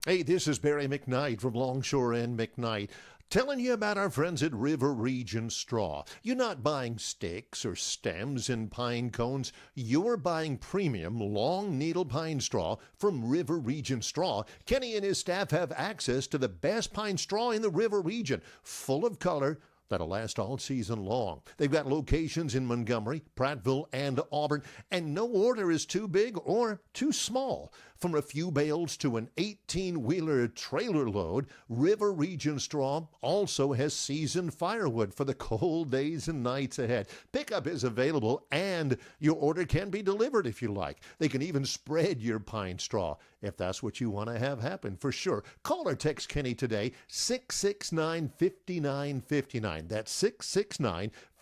Hey, this is Barry McKnight from Longshore and McKnight, telling you about our friends at River Region Straw. You're not buying sticks or stems and pine cones. You're buying premium long needle pine straw from River Region Straw. Kenny and his staff have access to the best pine straw in the River Region, full of color, that'll last all season long. They've got locations in Montgomery, Prattville, and Auburn, and no order is too big or too small. From a few bales to an 18-wheeler trailer load, River Region Straw also has seasoned firewood for the cold days and nights ahead. Pickup is available, and your order can be delivered if you like. They can even spread your pine straw if that's what you want to have happen, for sure. Call or text Kenny today, 669-5959. That's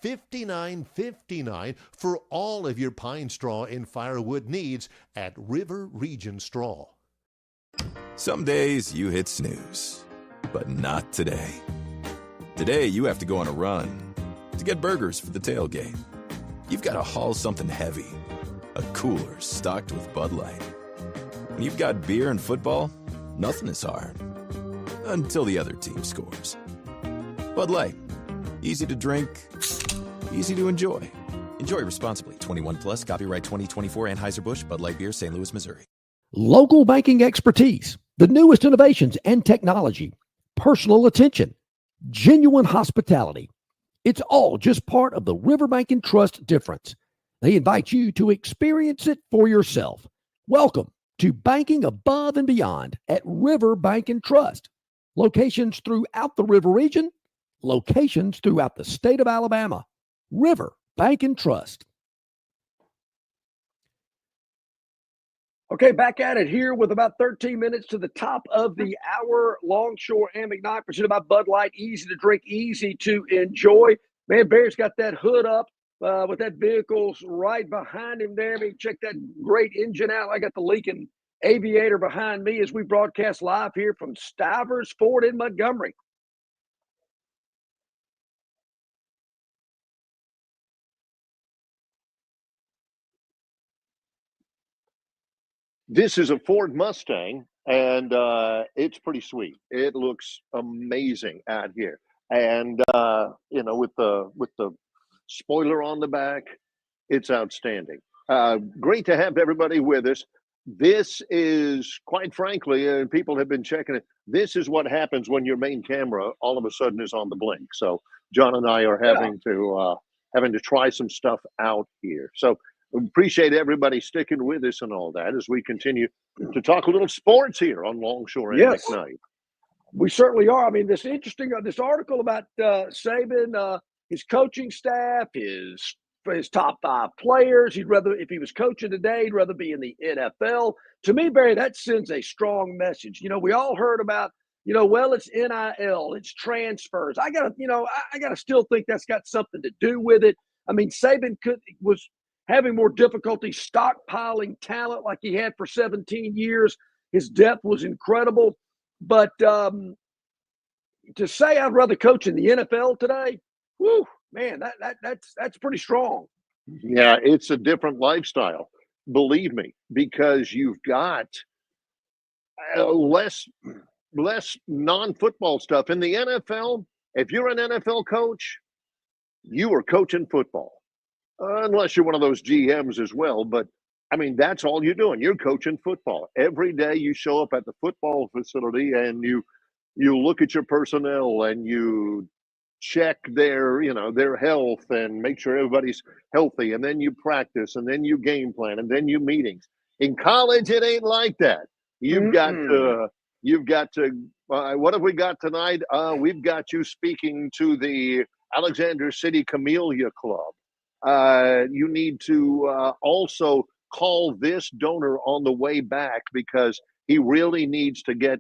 669-5959 for all of your pine straw and firewood needs at River Region Straw. Some days you hit snooze, but not today. Today you have to go on a run to get burgers for the tailgate. You've got to haul something heavy, a cooler stocked with Bud Light. When you've got beer and football, nothing is hard. Until the other team scores. Bud Light. Easy to drink, easy to enjoy. Enjoy responsibly. 21 plus, copyright 2024 Anheuser-Busch, Bud Light Beer, St. Louis, Missouri. Local banking expertise, the newest innovations and technology, personal attention, genuine hospitality. It's all just part of the Riverbank and Trust difference. They invite you to experience it for yourself. Welcome to banking above and beyond at Riverbank and Trust. Locations throughout the River Region, locations throughout the state of Alabama. River Bank and Trust. Okay, back at it here with about 13 minutes to the top of the hour. Longshore and McKnight, presented by Bud Light. Easy to drink, easy to enjoy. Man, Barry's got that hood up with that vehicle's right behind him there. I mean, check that great engine out. I got the leaking Aviator behind me as we broadcast live here from Stivers Ford in Montgomery. This is a Ford Mustang, and it's pretty sweet. It looks amazing out here, and with the spoiler on the back, it's outstanding. Great to have everybody with us. This is, quite frankly, and people have been checking it, this is what happens when your main camera all of a sudden is on the blink. So John and I are having to try some stuff out here. So we appreciate everybody sticking with us and all that as we continue to talk a little sports here on Longshore and McKnight. We certainly are. I mean, this interesting this article about Saban, his coaching staff, his top 5 players. He'd rather, if he was coaching today, he'd rather be in the NFL. To me, Barry, that sends a strong message. You know, we all heard about, well, it's NIL, it's transfers. I gotta still think that's got something to do with it. I mean, Saban was having more difficulty stockpiling talent like he had for 17 years. His depth was incredible. But to say I'd rather coach in the NFL today, whew, man, that's pretty strong. Yeah, it's a different lifestyle, believe me, because you've got less non-football stuff. In the NFL, if you're an NFL coach, you are coaching football. Unless you're one of those GMs as well. But I mean, that's all you're doing. You're coaching football. Every day you show up at the football facility and you look at your personnel and you check their health and make sure everybody's healthy, and then you practice, and then you game plan, and then you meetings. In college, it ain't like that. You've got to what have we got tonight? We've got you speaking to the Alexander City Camellia Club. You need to also call this donor on the way back because he really needs to get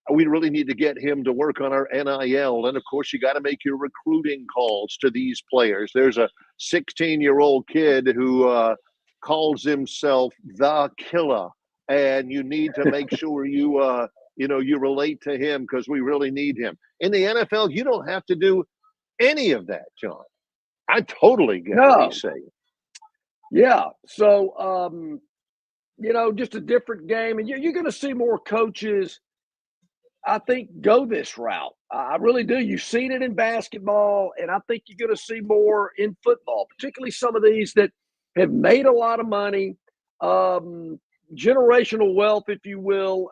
we really need to get him to work on our NIL. And of course, you got to make your recruiting calls to these players. There's a 16-year-old kid who calls himself the Killer, and you need to make sure you relate to him because we really need him. In the NFL, you don't have to do any of that, John. I totally get what he's saying. Yeah. So, just a different game. And you're going to see more coaches, I think, go this route. I really do. You've seen it in basketball, and I think you're going to see more in football, particularly some of these that have made a lot of money, generational wealth, if you will.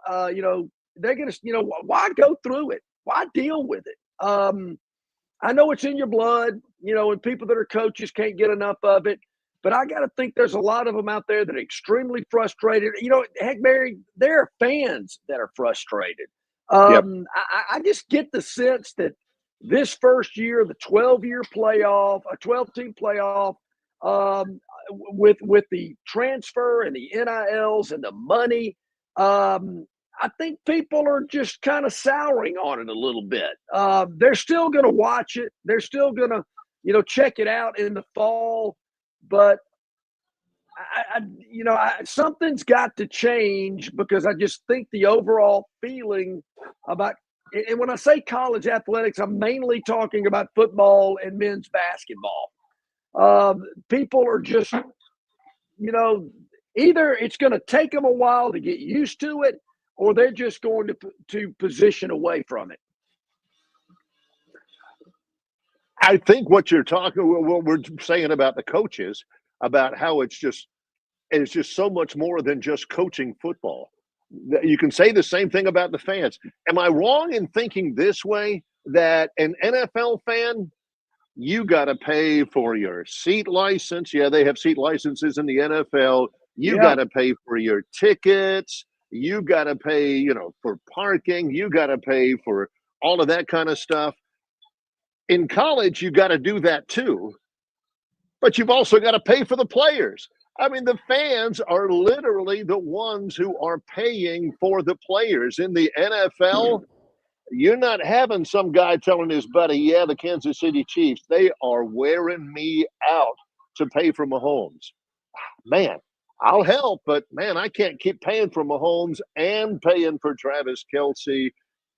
They're going to, why go through it? Why deal with it? I know it's in your blood, and people that are coaches can't get enough of it. But I got to think there's a lot of them out there that are extremely frustrated. Heck, Barry, there are fans that are frustrated. Yep. I just get the sense that this first year, the 12-year playoff, a 12-team playoff, with the transfer and the NILs and the money, I think people are just kind of souring on it a little bit. They're still going to watch it. They're still going to, check it out in the fall. But something's got to change because I just think the overall feeling about, and when I say college athletics, I'm mainly talking about football and men's basketball. People are just, either it's going to take them a while to get used to it, or they're just going to position away from it. I think what we're saying about the coaches, about how it's just so much more than just coaching football. You can say the same thing about the fans. Am I wrong in thinking this way, that an NFL fan, you got to pay for your seat license? Yeah, they have seat licenses in the NFL. You got to pay for your tickets. You got to pay, for parking. You got to pay for all of that kind of stuff. In college, you got to do that too, but you've also got to pay for the players. I mean, the fans are literally the ones who are paying for the players. In the NFL, you're not having some guy telling his buddy, yeah, the Kansas City Chiefs, they are wearing me out to pay for Mahomes. Man, I'll help, but man, I can't keep paying for Mahomes and paying for Travis Kelce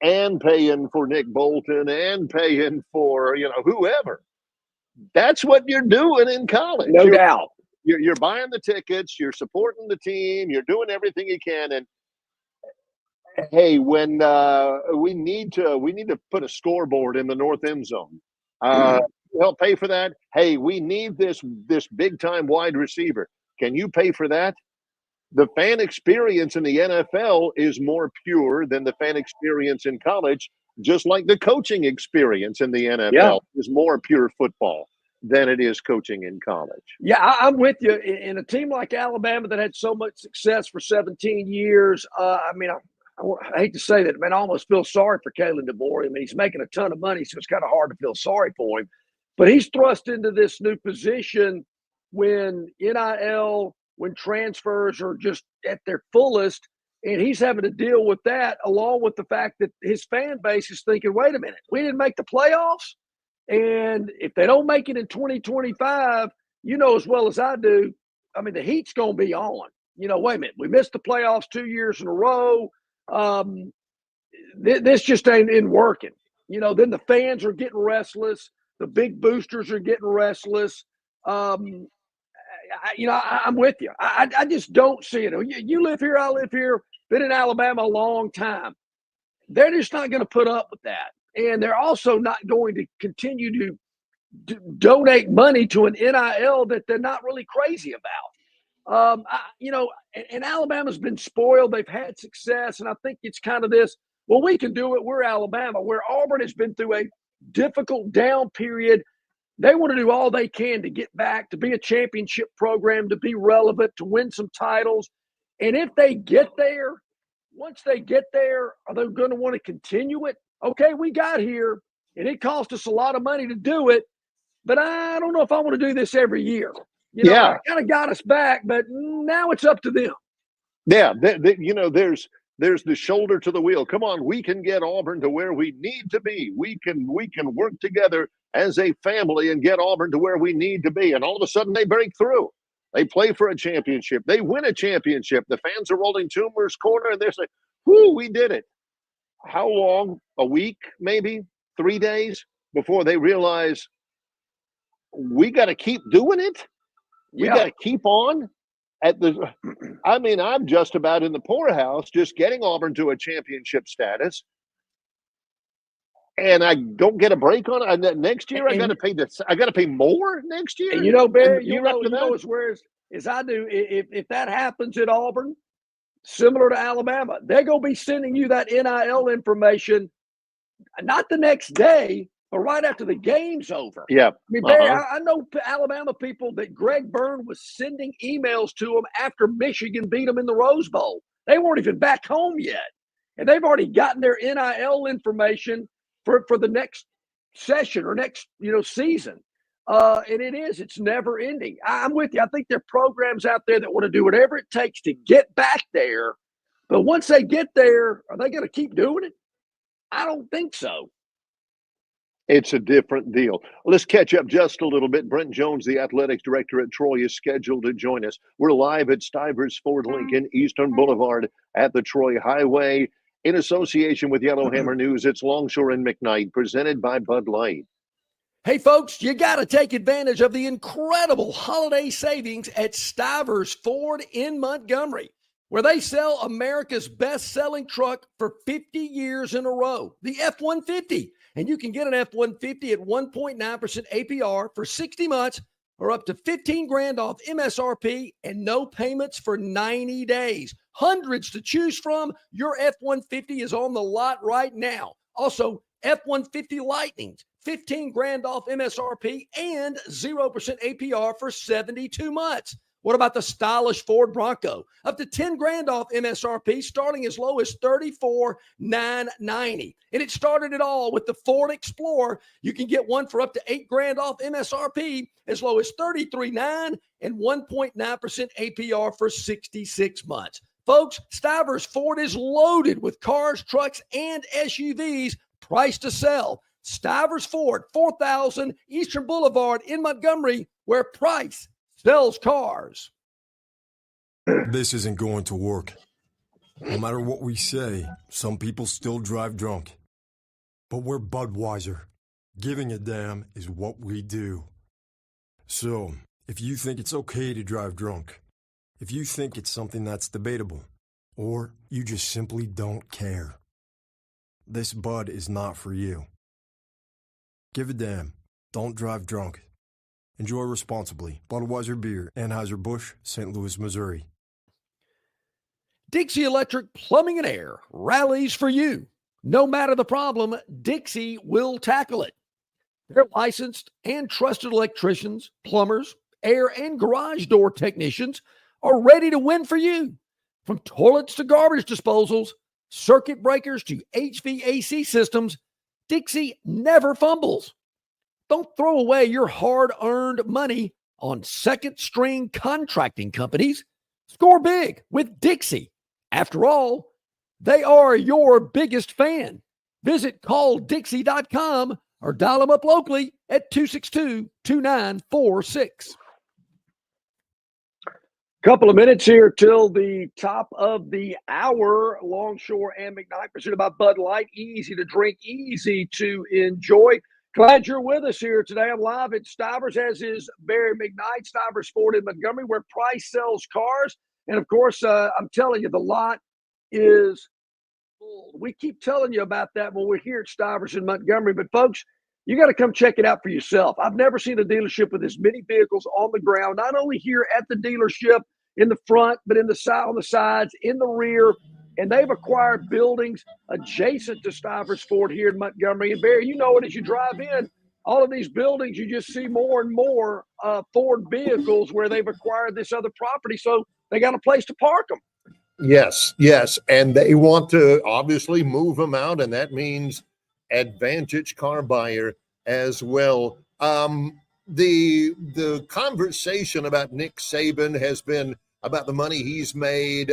and paying for Nick Bolton and paying for, whoever. That's what you're doing in college. No doubt. You're buying the tickets, you're supporting the team, you're doing everything you can. And hey, when we need to put a scoreboard in the north end zone, help pay for that. Hey, we need this big time wide receiver. Can you pay for that? The fan experience in the NFL is more pure than the fan experience in college, just like the coaching experience in the NFL is more pure football than it is coaching in college. Yeah, I'm with you. In a team like Alabama that had so much success for 17 years, I hate to say that, man, I almost feel sorry for Kalen DeBoer. I mean, he's making a ton of money, so it's kind of hard to feel sorry for him. But he's thrust into this new position when NIL, when transfers are just at their fullest, and he's having to deal with that, along with the fact that his fan base is thinking, wait a minute, we didn't make the playoffs? And if they don't make it in 2025, as well as I do, I mean, the heat's going to be on. Wait a minute, we missed the playoffs 2 years in a row. This just ain't working. Then the fans are getting restless. The big boosters are getting restless. I'm with you. I just don't see it. You live here, I live here, been in Alabama a long time. They're just not going to put up with that. And they're also not going to continue to donate money to an NIL that they're not really crazy And Alabama's been spoiled. They've had success, and I think it's kind of this, well, we can do it. We're Alabama. Where Auburn has been through a difficult down period. They want to do all they can to get back, to be a championship program, to be relevant, to win some titles. And if they get there, once they get there, are they going to want to continue it? Okay, we got here, and it cost us a lot of money to do it, but I don't know if I want to do this every year. I kind of got us back, but now it's up to them. Yeah, there's the shoulder to the wheel. Come on, we can get Auburn to where we need to be. We can work together as a family and get Auburn to where we need to be. And all of a sudden they break through. They play for a championship. They win a championship. The fans are rolling Toomer's corner and they're saying, whoo, we did it. How long? A week, maybe 3 days before they realize we got to keep doing it. We got to keep on. I'm just about in the poorhouse just getting Auburn to a championship status. And I don't get a break on it. Next year, I got to pay this. I got to pay more next year. And Barry, as well as I do, if that happens at Auburn, similar to Alabama, they're going to be sending you that NIL information, not the next day, but right after the game's over. Yeah. Barry, I know Alabama people that Greg Byrne was sending emails to them after Michigan beat them in the Rose Bowl. They weren't even back home yet. And they've already gotten their NIL information for the next session or next, season. And it's never ending. I'm with you. I think there are programs out there that want to do whatever it takes to get back there. But once they get there, are they going to keep doing it? I don't think so. It's a different deal. Let's catch up just a little bit. Brent Jones, the athletics director at Troy, is scheduled to join us. We're live at Stivers Ford Lincoln, Eastern Boulevard at the Troy Highway. In association with Yellowhammer News, it's Longshore and McKnight, presented by Bud Light. Hey, folks, you got to take advantage of the incredible holiday savings at Stivers Ford in Montgomery, where they sell America's best-selling truck for 50 years in a row, the F-150. And you can get an F-150 at 1.9% APR for 60 months or up to $15,000 off MSRP and no payments for 90 days. Hundreds to choose from. Your F-150 is on the lot right now. Also, F-150 Lightnings, $15,000 off MSRP and 0% APR for 72 months. What about the stylish Ford Bronco? Up to $10,000 off MSRP, starting as low as $34,990. And it started it all with the Ford Explorer. You can get one for up to $8,000 off MSRP, as low as $33,900 and 1.9% APR for 66 months. Folks, Stivers Ford is loaded with cars, trucks, and SUVs priced to sell. Stivers Ford, 4000 Eastern Boulevard in Montgomery, where price sells cars. This isn't going to work. No matter what we say, some people still drive drunk. But we're Budweiser. Giving a damn is what we do. So, if you think it's okay to drive drunk, if you think it's something that's debatable, or you just simply don't care, this Bud is not for you. Give a damn. Don't drive drunk. Enjoy responsibly. Budweiser Beer, Anheuser-Busch, St. Louis, Missouri. Dixie Electric Plumbing and Air rallies for you. No matter the problem, Dixie will tackle it. Their licensed and trusted electricians, plumbers, air and garage door technicians are ready to win for you. From toilets to garbage disposals, circuit breakers to HVAC systems, Dixie never fumbles. Don't throw away your hard-earned money on second-string contracting companies. Score big with Dixie. After all, they are your biggest fan. Visit calldixie.com or dial them up locally at 262-2946. Couple of minutes here till the top of the hour. Longshore and McKnight, presented by Bud Light. Easy to drink, easy to enjoy. Glad you're with us here today. I'm live at Stivers, as is Barry McKnight, Stivers Ford in Montgomery, where price sells cars. And, of course, I'm telling you, the lot is full. We keep telling you about that when we're here at Stivers in Montgomery. But, folks, you got to come check it out for yourself. I've never seen a dealership with as many vehicles on the ground, not only here at the dealership in the front, but in the side, on the sides, in the rear. And they've acquired buildings adjacent to Stivers Ford here in Montgomery. And Barry, you know it, as you drive in, all of these buildings, you just see more and more Ford vehicles where they've acquired this other property. So they got a place to park them. Yes. And they want to obviously move them out, and that means Advantage Car Buyer as well. The conversation about Nick Saban has been about the money he's made.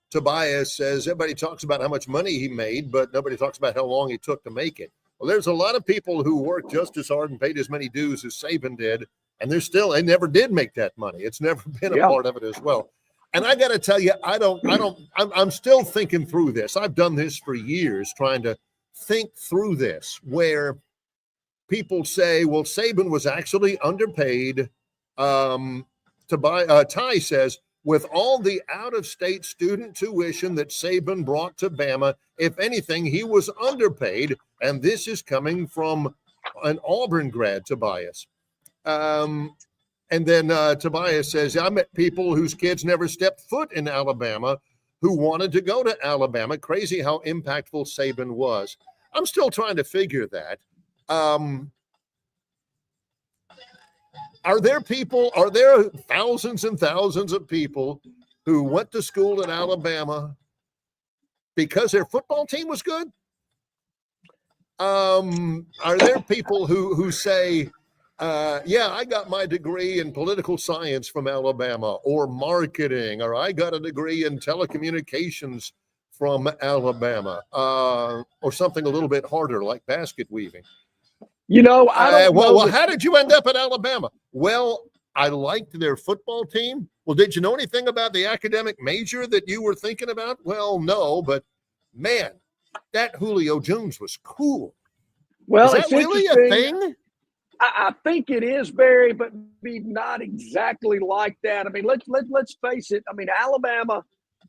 Tobias says everybody talks about how much money he made, but nobody talks about how long it took to make it. Well, there's a lot of people who worked just as hard and paid as many dues as Saban did, and they never did make that money. It's never been a part of it as well. And I got to tell you, I'm still thinking through this. I've done this for years, trying to think through this, where people say, well, Saban was actually underpaid. Ty says, with all the out-of-state student tuition that Saban brought to Bama, if anything, he was underpaid. And this is coming from an Auburn grad, Tobias. And then Tobias says, I met people whose kids never stepped foot in Alabama who wanted to go to Alabama. Crazy how impactful Saban was. I'm still trying to figure that. Are there thousands and thousands of people who went to school in Alabama because their football team was good? Are there people who say, I got my degree in political science from Alabama, or marketing, or I got a degree in telecommunications from Alabama, or something a little bit harder like basket weaving? I don't know. Well, how did you end up at Alabama? Well, I liked their football team. Well, did you know anything about the academic major that you were thinking about? Well, no, but man, that Julio Jones was cool. Well, is that really a thing? I think it is, Barry, but not exactly like that. I mean, let's face it. I mean, Alabama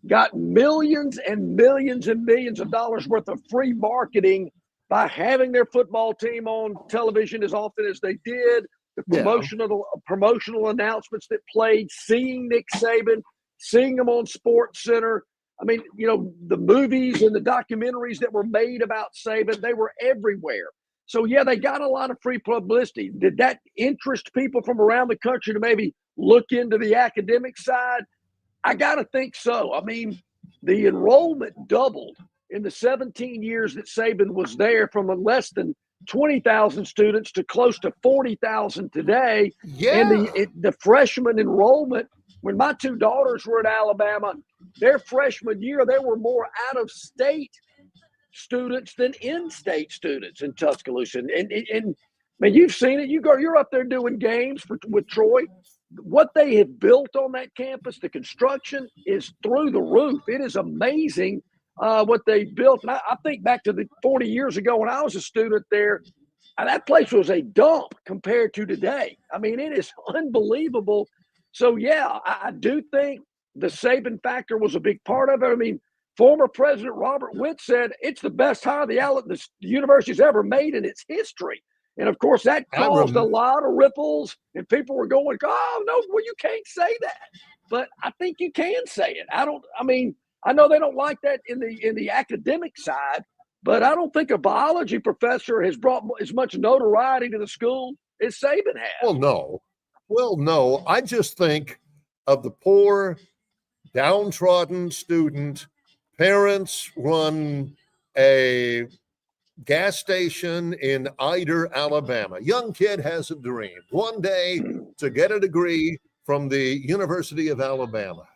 got millions and millions and millions of dollars worth of free marketing by having their football team on television as often as they did, the promotional announcements that played, seeing Nick Saban, seeing him on Sports Center. I mean, the movies and the documentaries that were made about Saban, they were everywhere. So, they got a lot of free publicity. Did that interest people from around the country to maybe look into the academic side? I got to think so. I mean, the enrollment doubled in the 17 years that Saban was there, from less than 20,000 students to close to 40,000 today. Yeah. And the freshman enrollment, when my two daughters were at Alabama, their freshman year, there were more out-of-state students than in-state students in Tuscaloosa. And man, you've seen it. You're up there doing games with Troy. What they have built on that campus, the construction is through the roof. It is amazing what they built. And I think back to the 40 years ago when I was a student there, that place was a dump compared to today. I mean, it is unbelievable. So, I do think the Saban factor was a big part of it. I mean, former President Robert Witt said it's the best hire the university's ever made in its history. And, of course, that caused a lot of ripples, and people were going, oh, no, well, you can't say that. But I think you can say it. I know they don't like that in the academic side, but I don't think a biology professor has brought as much notoriety to the school as Saban has. Well, no. I just think of the poor, downtrodden student. Parents run a gas station in Ider, Alabama. Young kid has a dream one day to get a degree from the University of Alabama.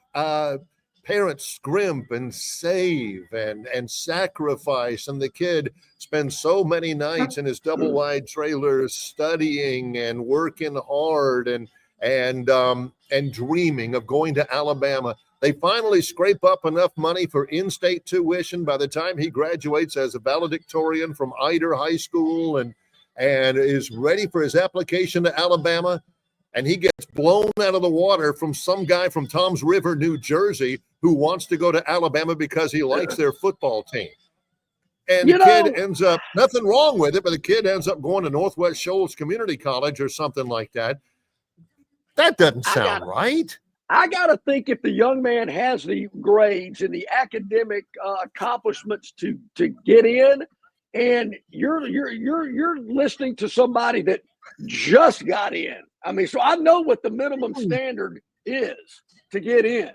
Parents scrimp and save and sacrifice, and the kid spends so many nights in his double-wide trailer studying and working hard and dreaming of going to Alabama. They finally scrape up enough money for in-state tuition by the time he graduates as a valedictorian from Ider High School and is ready for his application to Alabama. And he gets blown out of the water from some guy from Toms River, New Jersey, who wants to go to Alabama because he likes their football team. And the kid ends up, nothing wrong with it, but the kid ends up going to Northwest Shoals Community College or something like that. That doesn't sound right. I got to think if the young man has the grades and the academic accomplishments to get in, and you're listening to somebody that just got in. I mean, so I know what the minimum standard is to get in.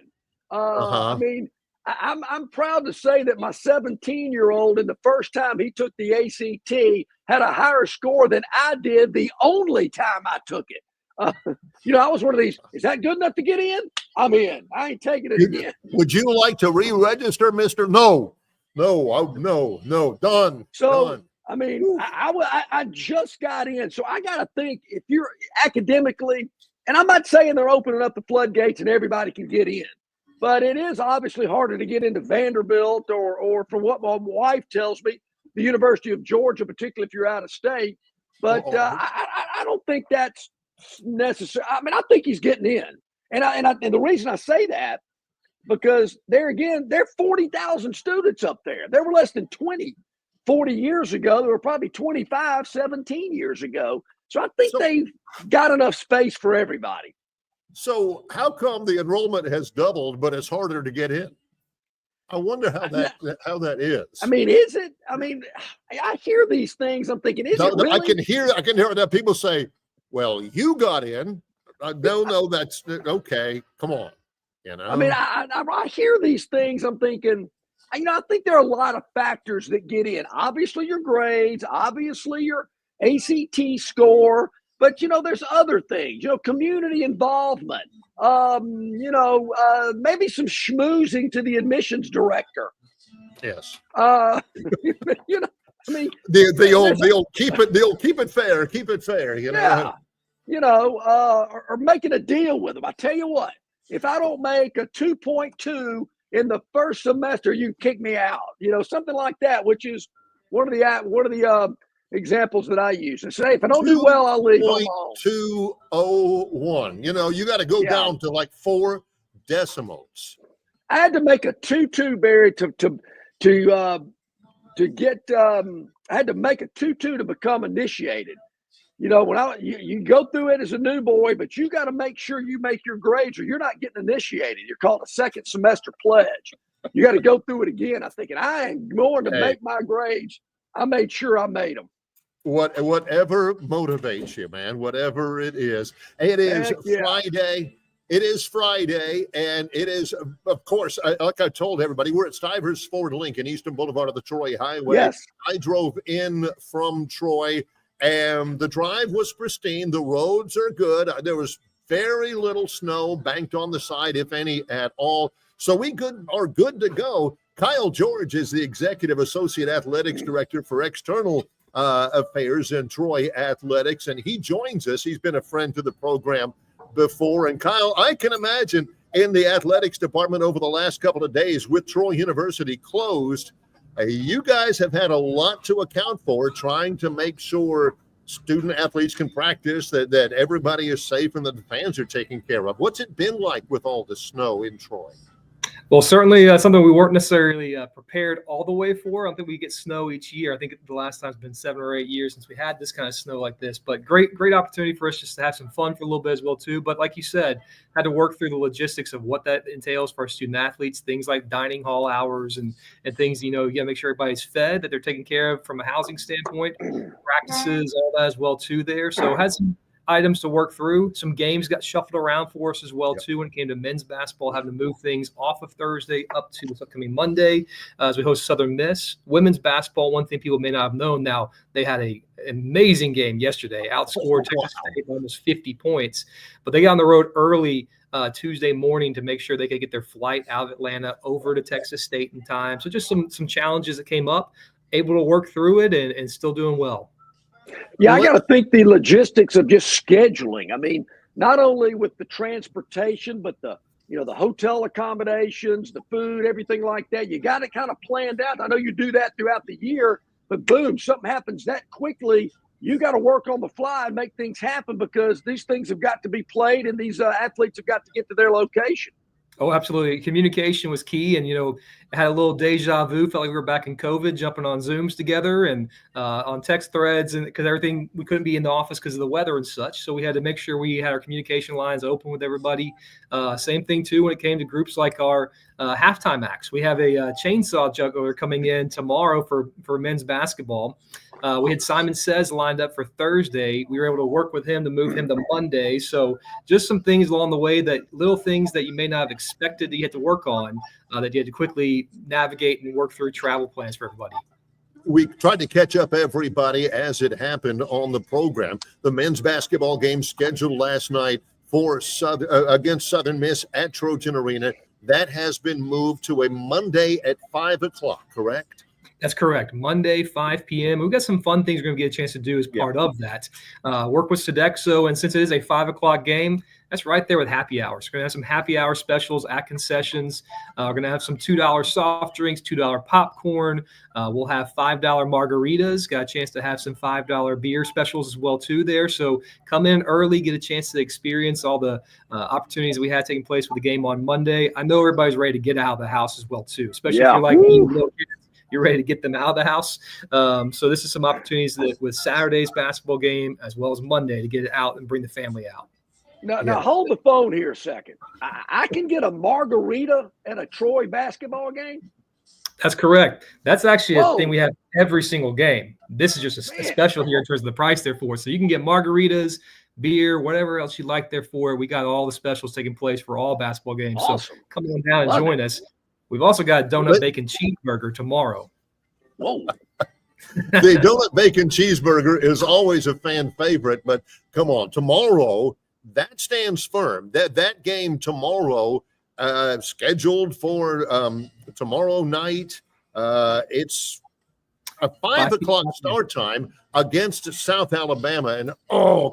I mean, I'm proud to say that my 17-year-old, in the first time he took the ACT, had a higher score than I did the only time I took it. I was one of these, is that good enough to get in? I'm in. I ain't taking it again. Would you like to re-register, Mr.? No, done. So, done. I mean, I just got in. So I got to think if you're academically, and I'm not saying they're opening up the floodgates and everybody can get in, but it is obviously harder to get into Vanderbilt or from what my wife tells me, the University of Georgia, particularly if you're out of state. But I don't think that's necessary. I mean, I think he's getting in, and the reason I say that, because there are 40,000 students up there. There were less than 40 years ago. There were probably 25 17 years ago. So I think they've got enough space for everybody. So how come the enrollment has doubled, but it's harder to get in? I wonder how that is. I mean, is it? I mean, I hear these things. I'm thinking, is it really? I can hear that people say, well, you got in. No, that's okay. Come on. I mean, I hear these things. I'm thinking, I think there are a lot of factors that get in. Obviously, your grades, obviously your ACT score, but there's other things. Community involvement. Maybe some schmoozing to the admissions director. Yes. I mean, the old keep it fair. Yeah. Or making a deal with them. I tell you what, if I don't make a 2.2 in the first semester, you kick me out. Something like that, which is one of the examples that I use. And say, if I don't do well, I'll leave. 2.201. You got to go down to like 4 decimals. I had to make a 2.2, Barry, to get. I had to make a 2.2 to become initiated. When you go through it as a new boy, but you got to make sure you make your grades or you're not getting initiated. You're called a second semester pledge. You got to go through it again. I'm thinking, I ain't going to make my grades. I made sure I made them. Whatever motivates you, man, whatever it is. It is Friday. It is Friday, and it is, of course, like I told everybody, we're at Stivers Ford Lincoln, Eastern Boulevard of the Troy Highway. Yes. I drove in from Troy, and the drive was pristine. The roads are good. There was very little snow banked on the side, if any at all. So we are good to go. Kyle George is the Executive Associate Athletics Director for External Affairs in Troy Athletics, and he joins us. He's been a friend to the program before. And Kyle, I can imagine in the athletics department over the last couple of days with Troy University closed, you guys have had a lot to account for, trying to make sure student athletes can practice, that everybody is safe and that the fans are taken care of. What's it been like with all the snow in Troy? Well, certainly something we weren't necessarily prepared all the way for. I don't think we get snow each year. I think the last time it's been 7 or 8 years since we had this kind of snow like this. But great opportunity for us just to have some fun for a little bit as well, too. But like you said, had to work through the logistics of what that entails for our student athletes, things like dining hall hours and things, you got to make sure everybody's fed, that they're taken care of from a housing standpoint, practices, all that as well, too, there. So had some items to work through. Some games got shuffled around for us as well, too, when it came to men's basketball, having to move things off of Thursday up to this upcoming Monday as we host Southern Miss. Women's basketball, one thing people may not have known now, they had an amazing game yesterday, outscored Texas State by almost 50 points. But they got on the road early Tuesday morning to make sure they could get their flight out of Atlanta over to Texas State in time. So just some challenges that came up, able to work through it and still doing well. Yeah, I got to think the logistics of just scheduling. I mean, not only with the transportation, but the hotel accommodations, the food, everything like that. You got it kind of planned out. I know you do that throughout the year, but boom, something happens that quickly. You got to work on the fly and make things happen because these things have got to be played and these athletes have got to get to their location. Oh, absolutely. Communication was key. And, I had a little deja vu. Felt like we were back in COVID, jumping on Zooms together and on text threads. And because we couldn't be in the office because of the weather and such. So we had to make sure we had our communication lines open with everybody. Same thing, too, when it came to groups like our halftime acts. We have a chainsaw juggler coming in tomorrow for men's basketball. We had Simon Says lined up for Thursday. We were able to work with him to move him to Monday. So just some things along the way, little things that you may not have expected that you had to work on, that you had to quickly navigate and work through travel plans for everybody. We tried to catch up everybody as it happened on the program. The men's basketball game scheduled last night for against Southern Miss at Trojan Arena. That has been moved to a Monday at 5 o'clock, correct? That's correct. Monday, 5 p.m. We've got some fun things we're going to get a chance to do as part of that. Work with Sodexo, and since it is a 5 o'clock game, that's right there with happy hours. We're going to have some happy hour specials at concessions. We're going to have some $2 soft drinks, $2 popcorn. We'll have $5 margaritas. Got a chance to have some $5 beer specials as well, too, there. So come in early, get a chance to experience all the opportunities we had taking place with the game on Monday. I know everybody's ready to get out of the house as well, too, especially if you're like me, little kids. You're ready to get them out of the house. So this is some opportunities with Saturday's basketball game as well as Monday to get it out and bring the family out. Now hold the phone here a second. I can get a margarita at a Troy basketball game? That's correct. That's actually a thing we have every single game. This is just a special here in terms of the price there for. So you can get margaritas, beer, whatever else you like there for. We got all the specials taking place for all basketball games. Awesome. So come on down and join us. We've also got a donut bacon cheeseburger tomorrow. Whoa. The donut bacon cheeseburger is always a fan favorite, but come on, tomorrow, that stands firm. That game tomorrow, scheduled for tomorrow night. It's a 5 o'clock start time against South Alabama. And,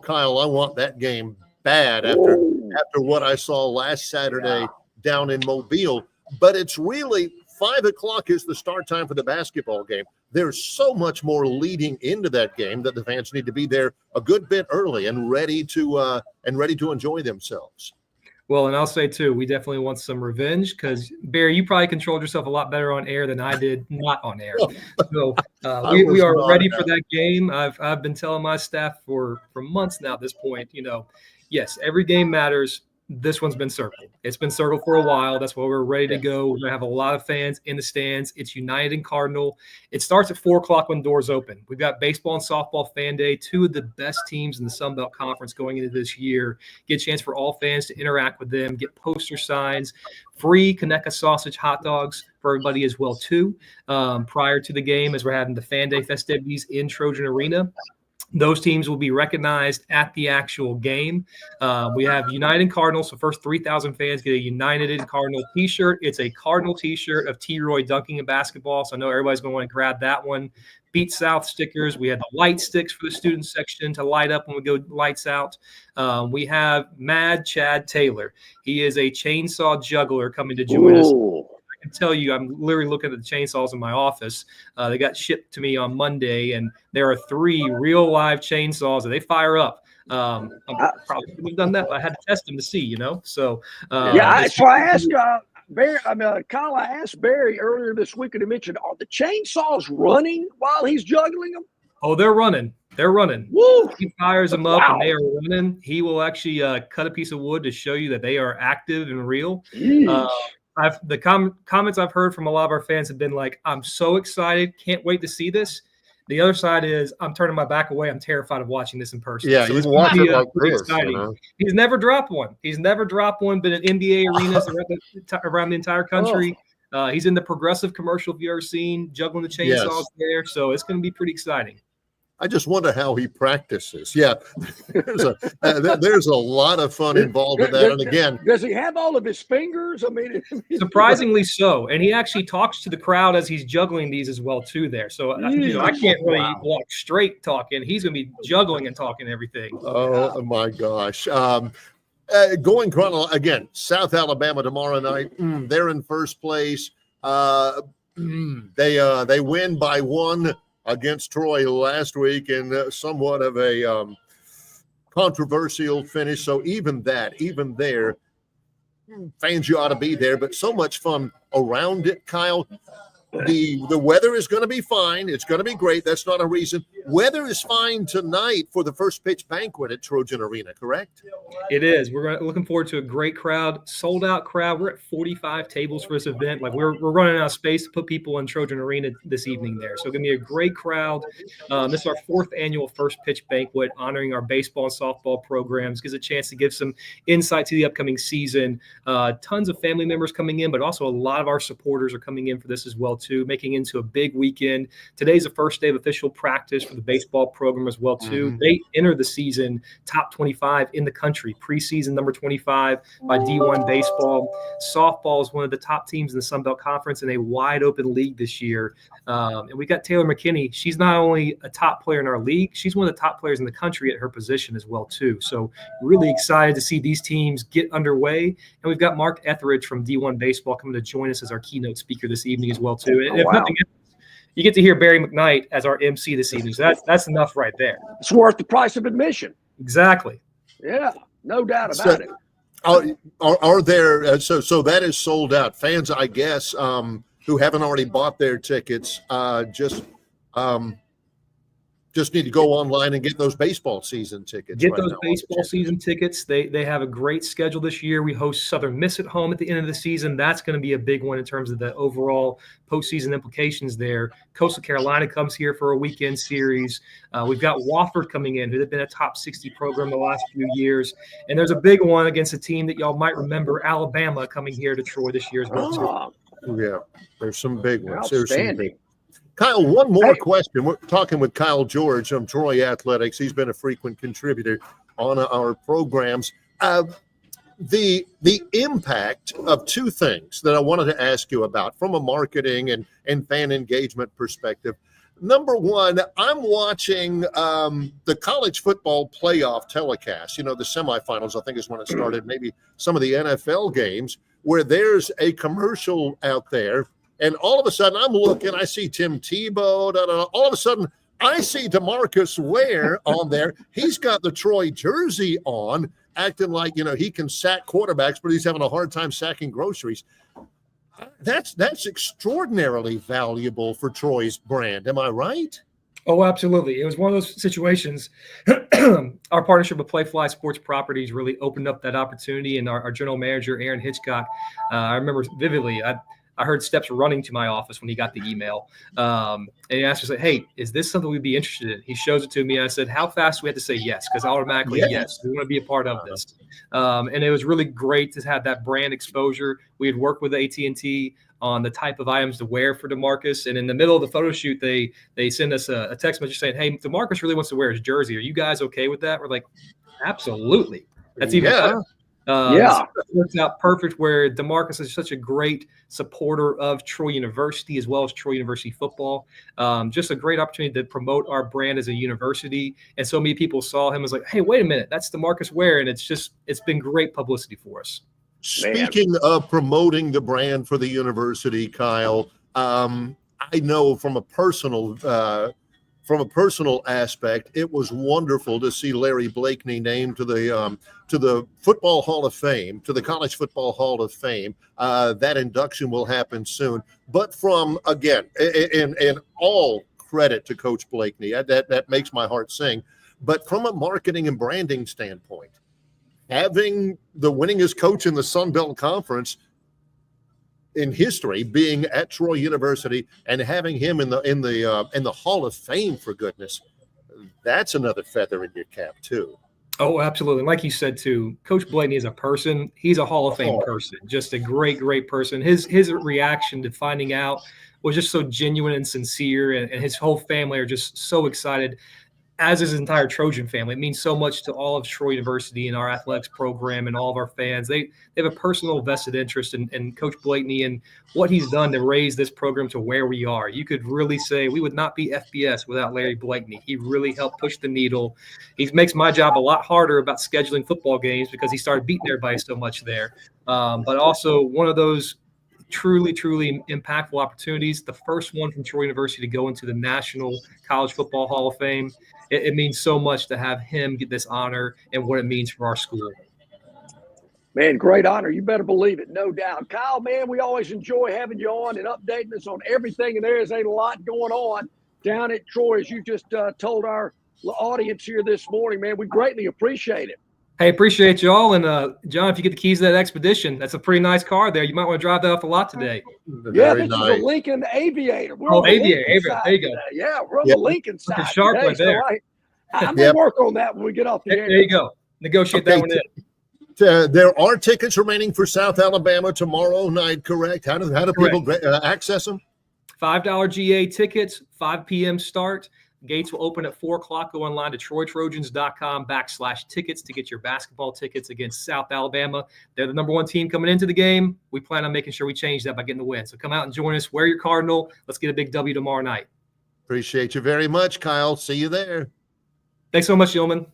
Kyle, I want that game bad after what I saw last Saturday down in Mobile. But it's really 5 o'clock is the start time for the basketball game. There's so much more leading into that game that the fans need to be there a good bit early and ready to enjoy themselves. Well, and I'll say too, we definitely want some revenge because Barry, you probably controlled yourself a lot better on air than I did not on air. So we are ready for that game. I've been telling my staff for months now at this point. Yes, every game matters. This one's been circled. It's been circled for a while. That's why we're ready to go. We're going to have a lot of fans in the stands. It's United and Cardinal. It starts at 4 o'clock when doors open. We've got baseball and softball fan day, two of the best teams in the Sun Belt Conference going into this year. Get a chance for all fans to interact with them, get poster signs, free Conecuh sausage hot dogs for everybody as well, too, prior to the game as we're having the fan day festivities in Trojan Arena. Those teams will be recognized at the actual game. We have United and Cardinals. So first 3,000 fans get a United and Cardinal T-shirt. It's a Cardinal T-shirt of T-Roy dunking a basketball. So I know everybody's going to want to grab that one. Beat South stickers. We have the light sticks for the student section to light up when we go lights out. We have Mad Chad Taylor. He is a chainsaw juggler coming to join us. I can tell you, I'm literally looking at the chainsaws in my office. They got shipped to me on Monday, and there are 3 real live chainsaws that they fire up. I probably would have done that, but I had to test them to see, So that's why I asked Barry. Kyle, I asked Barry earlier this week, and he mentioned, are the chainsaws running while he's juggling them? Oh, they're running. They're running. Woo! He fires them up, and they are running. He will actually cut a piece of wood to show you that they are active and real. The comments I've heard from a lot of our fans have been like, I'm so excited. Can't wait to see this. The other side is I'm turning my back away. I'm terrified of watching this in person. Yeah, so he's watching it like this. Exciting. He's never dropped one. Been in NBA arenas around the entire country. He's in the Progressive commercial if you've ever seen, juggling the chainsaws there. So it's going to be pretty exciting. I just wonder how he practices. Yeah, there's a lot of fun involved with that. And again, does he have all of his fingers? I mean, surprisingly so. And he actually talks to the crowd as he's juggling these as well too. There, so I can't really walk straight talking. He's going to be juggling and talking everything. Oh my gosh! Going chronological again. South Alabama tomorrow night. They're in first place. They win by 1. Against Troy last week in somewhat of a controversial finish. So even there, fans, you ought to be there, but so much fun around it, Kyle. The weather is going to be fine. It's going to be great. That's not a reason. Weather is fine tonight for the first pitch banquet at Trojan Arena, correct? It is. We're looking forward to a great crowd, sold out crowd. We're at 45 tables for this event. Like we're running out of space to put people in Trojan Arena this evening there. So it's going to be a great crowd. This is our 4th annual first pitch banquet, honoring our baseball and softball programs. Gives a chance to give some insight to the upcoming season. Tons of family members coming in, but also a lot of our supporters are coming in for this as well too, making it into a big weekend. Today's the first day of official practice for the baseball program as well too. They enter the season top 25 in the country, preseason number 25 by D1 baseball. Softball is one of the top teams in the Sun Belt Conference in a wide open league this year. And we got Taylor McKinney. She's not only a top player in our league, she's one of the top players in the country at her position as well too. So really excited to see these teams get underway. And we've got Mark Etheridge from D1 baseball coming to join us as our keynote speaker this evening as well too. And if nothing else, you get to hear Barry McKnight as our MC this evening. So that's enough right there. It's worth the price of admission. Exactly. Yeah, no doubt about it. Are there so that is sold out? Fans, I guess, who haven't already bought their tickets, just need to go online and get those baseball season tickets. Get those baseball season tickets. They have a great schedule this year. We host Southern Miss at home at the end of the season. That's going to be a big one in terms of the overall postseason implications there. Coastal Carolina comes here for a weekend series. We've got Wofford coming in, who have been a top 60 program the last few years. And there's a big one against a team that y'all might remember, Alabama, coming here to Troy this year as well. Yeah, there's some big ones. Outstanding. Kyle, one more question. We're talking with Kyle George from Troy Athletics. He's been a frequent contributor on our programs. The impact of two things that I wanted to ask you about from a marketing and fan engagement perspective. Number one, I'm watching the college football playoff telecast. You know, the semifinals, I think is when it started, maybe some of the NFL games, where there's a commercial out there. And all of a sudden, I'm looking, I see Tim Tebow. All of a sudden, I see DeMarcus Ware on there. He's got the Troy jersey on, acting like, you know, he can sack quarterbacks, but he's having a hard time sacking groceries. That's extraordinarily valuable for Troy's brand. Am I right? Oh, absolutely. It was one of those situations. Our partnership with Playfly Sports Properties really opened up that opportunity. And our general manager, Aaron Hitchcock, I remember vividly, I heard steps running to my office when he got the email. And he asked us, hey, is this something we'd be interested in? He shows it to me. And I said, how fast do we have to say yes? Because automatically, yes, we want to be a part of this. And it was really great to have that brand exposure. We had worked with AT&T on the type of items to wear for DeMarcus. And in the middle of the photo shoot, they send us a text message saying, hey, DeMarcus really wants to wear his jersey. Are you guys okay with that? We're like, absolutely. That's even better. It works out perfect where DeMarcus is such a great supporter of Troy University as well as Troy University football. Just a great opportunity to promote our brand as a university. And so many people saw him as like, hey, wait a minute, that's DeMarcus Ware. And it's been great publicity for us. Speaking of promoting the brand for the university, Kyle, I know from a personal aspect, it was wonderful to see Larry Blakeney named to the Football Hall of Fame, to the College Football Hall of Fame. That induction will happen soon. But from, again, and all credit to Coach Blakeney, that makes my heart sing. But from a marketing and branding standpoint, having the winningest coach in the Sun Belt Conference in history being at Troy University and having him in the Hall of Fame, for goodness, that's another feather in your cap too. Oh, absolutely. Like you said too, Coach Blakeney is a person. He's a Hall of Fame person, just a great person. His reaction to finding out was just so genuine and sincere, and his whole family are just so excited, as is his entire Trojan family. It means so much to all of Troy University and our athletics program and all of our fans. They have a personal vested interest in Coach Blakeney and what he's done to raise this program to where we are. You could really say we would not be FBS without Larry Blakeney. He really helped push the needle. He makes my job a lot harder about scheduling football games because he started beating everybody so much there. But also one of those truly impactful opportunities, the first one from Troy University to go into the National College Football Hall of Fame. It means so much to have him get this honor and what it means for our school. Man, great honor. You better believe it, no doubt. Kyle, man, we always enjoy having you on and updating us on everything, and there is a lot going on down at Troy, as you just told our audience here this morning, man. We greatly appreciate it. Hey, appreciate you all. And John, if you get the keys to that Expedition, that's a pretty nice car there. You might want to drive that off a lot today. Yeah, this is a Lincoln Aviator. We're on the Aviator. Lincoln there you go. today. Yeah, we're on the Lincoln side sharp today. right there. So I'm going to work on that when we get off the air. There you go. Negotiate that one in. There are tickets remaining for South Alabama tomorrow night, correct? How do people access them? $5 GA tickets, 5 p.m. start. Gates will open at 4 o'clock. Go online to TroyTrojans.com/tickets to get your basketball tickets against South Alabama. They're the number 1 team coming into the game. We plan on making sure we change that by getting the win. So come out and join us. Wear your Cardinal. Let's get a big W tomorrow night. Appreciate you very much, Kyle. See you there. Thanks so much, gentlemen.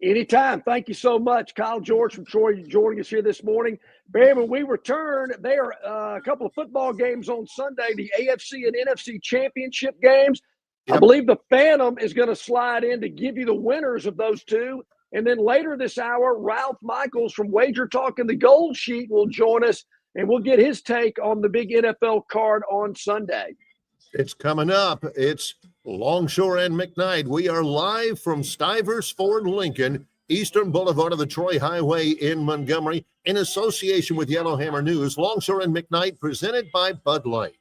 Anytime. Thank you so much, Kyle George from Troy, joining us here this morning. Barry, when we return, there are a couple of football games on Sunday, the AFC and NFC championship games. Yep. I believe the Phantom is going to slide in to give you the winners of those two. And then later this hour, Ralph Michaels from Wagertalk and the Goldsheet will join us, and we'll get his take on the big NFL card on Sunday. It's coming up. It's Longshore and McKnight. We are live from Stivers Ford Lincoln, Eastern Boulevard of the Troy Highway in Montgomery, in association with Yellowhammer News. Longshore and McKnight, presented by Bud Light.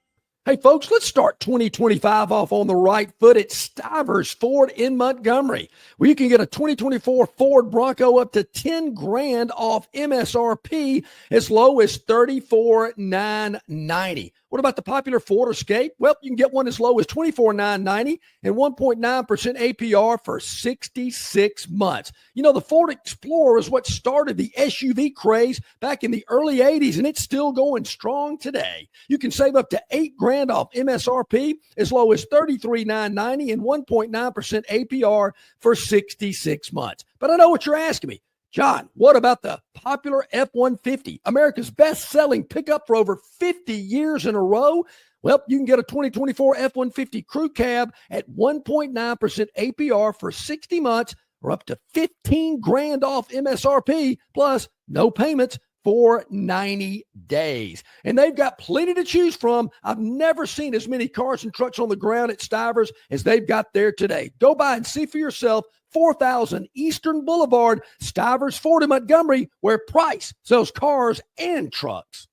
Hey, folks, let's start 2025 off on the right foot at Stivers Ford in Montgomery, where you can get a 2024 Ford Bronco up to $10,000 off MSRP as low as $34,990. What about the popular Ford Escape? Well, you can get one as low as $24,990 and 1.9% APR for 66 months. You know, the Ford Explorer is what started the SUV craze back in the early 80s, and it's still going strong today. You can save up to $8,000 off MSRP as low as $33,990 and 1.9% APR for 66 months. But I know what you're asking me. John, what about the popular F-150, America's best-selling pickup for over 50 years in a row? Well, you can get a 2024 F-150 Crew Cab at 1.9% APR for 60 months or up to $15,000 off MSRP, plus no payments for 90 days. And they've got plenty to choose from. I've never seen as many cars and trucks on the ground at Stivers as they've got there today. Go by and see for yourself. 4000 Eastern Boulevard, Stivers Ford in Montgomery, where Price sells cars and trucks.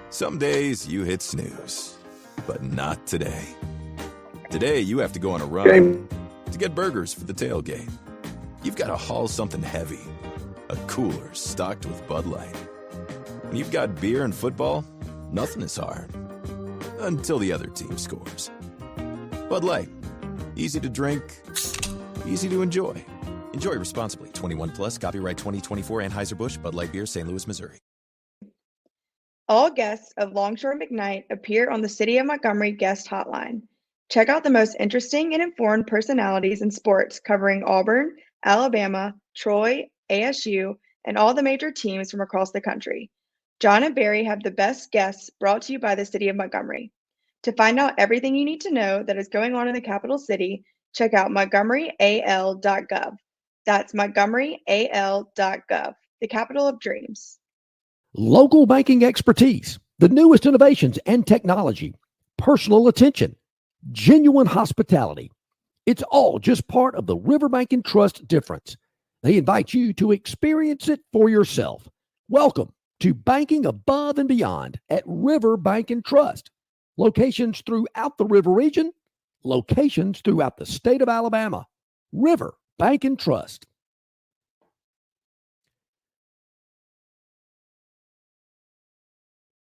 Some days you hit snooze, but not today. Today you have to go on a run to get burgers for the tailgate. You've got to haul something heavy, a cooler stocked with Bud Light. When you've got beer and football, nothing is hard. Until the other team scores. Bud Light. Easy to drink, easy to enjoy. Enjoy responsibly. 21 plus. Copyright 2024 Anheuser-Busch, Bud Light Beer, St. Louis, Missouri. All guests of Longshore McKnight appear on the City of Montgomery guest hotline. Check out the most interesting and informed personalities in sports covering Auburn, Alabama, Troy, ASU, and all the major teams from across the country. John and Barry have the best guests brought to you by the City of Montgomery. To find out everything you need to know that is going on in the capital city, check out montgomeryal.gov. That's montgomeryal.gov, the capital of dreams. Local banking expertise, the newest innovations and technology, personal attention, genuine hospitality. It's all just part of the Riverbank and Trust difference. They invite you to experience it for yourself. Welcome to banking above and beyond at Riverbank and Trust. Locations throughout the River region, locations throughout the state of Alabama. River Bank and Trust.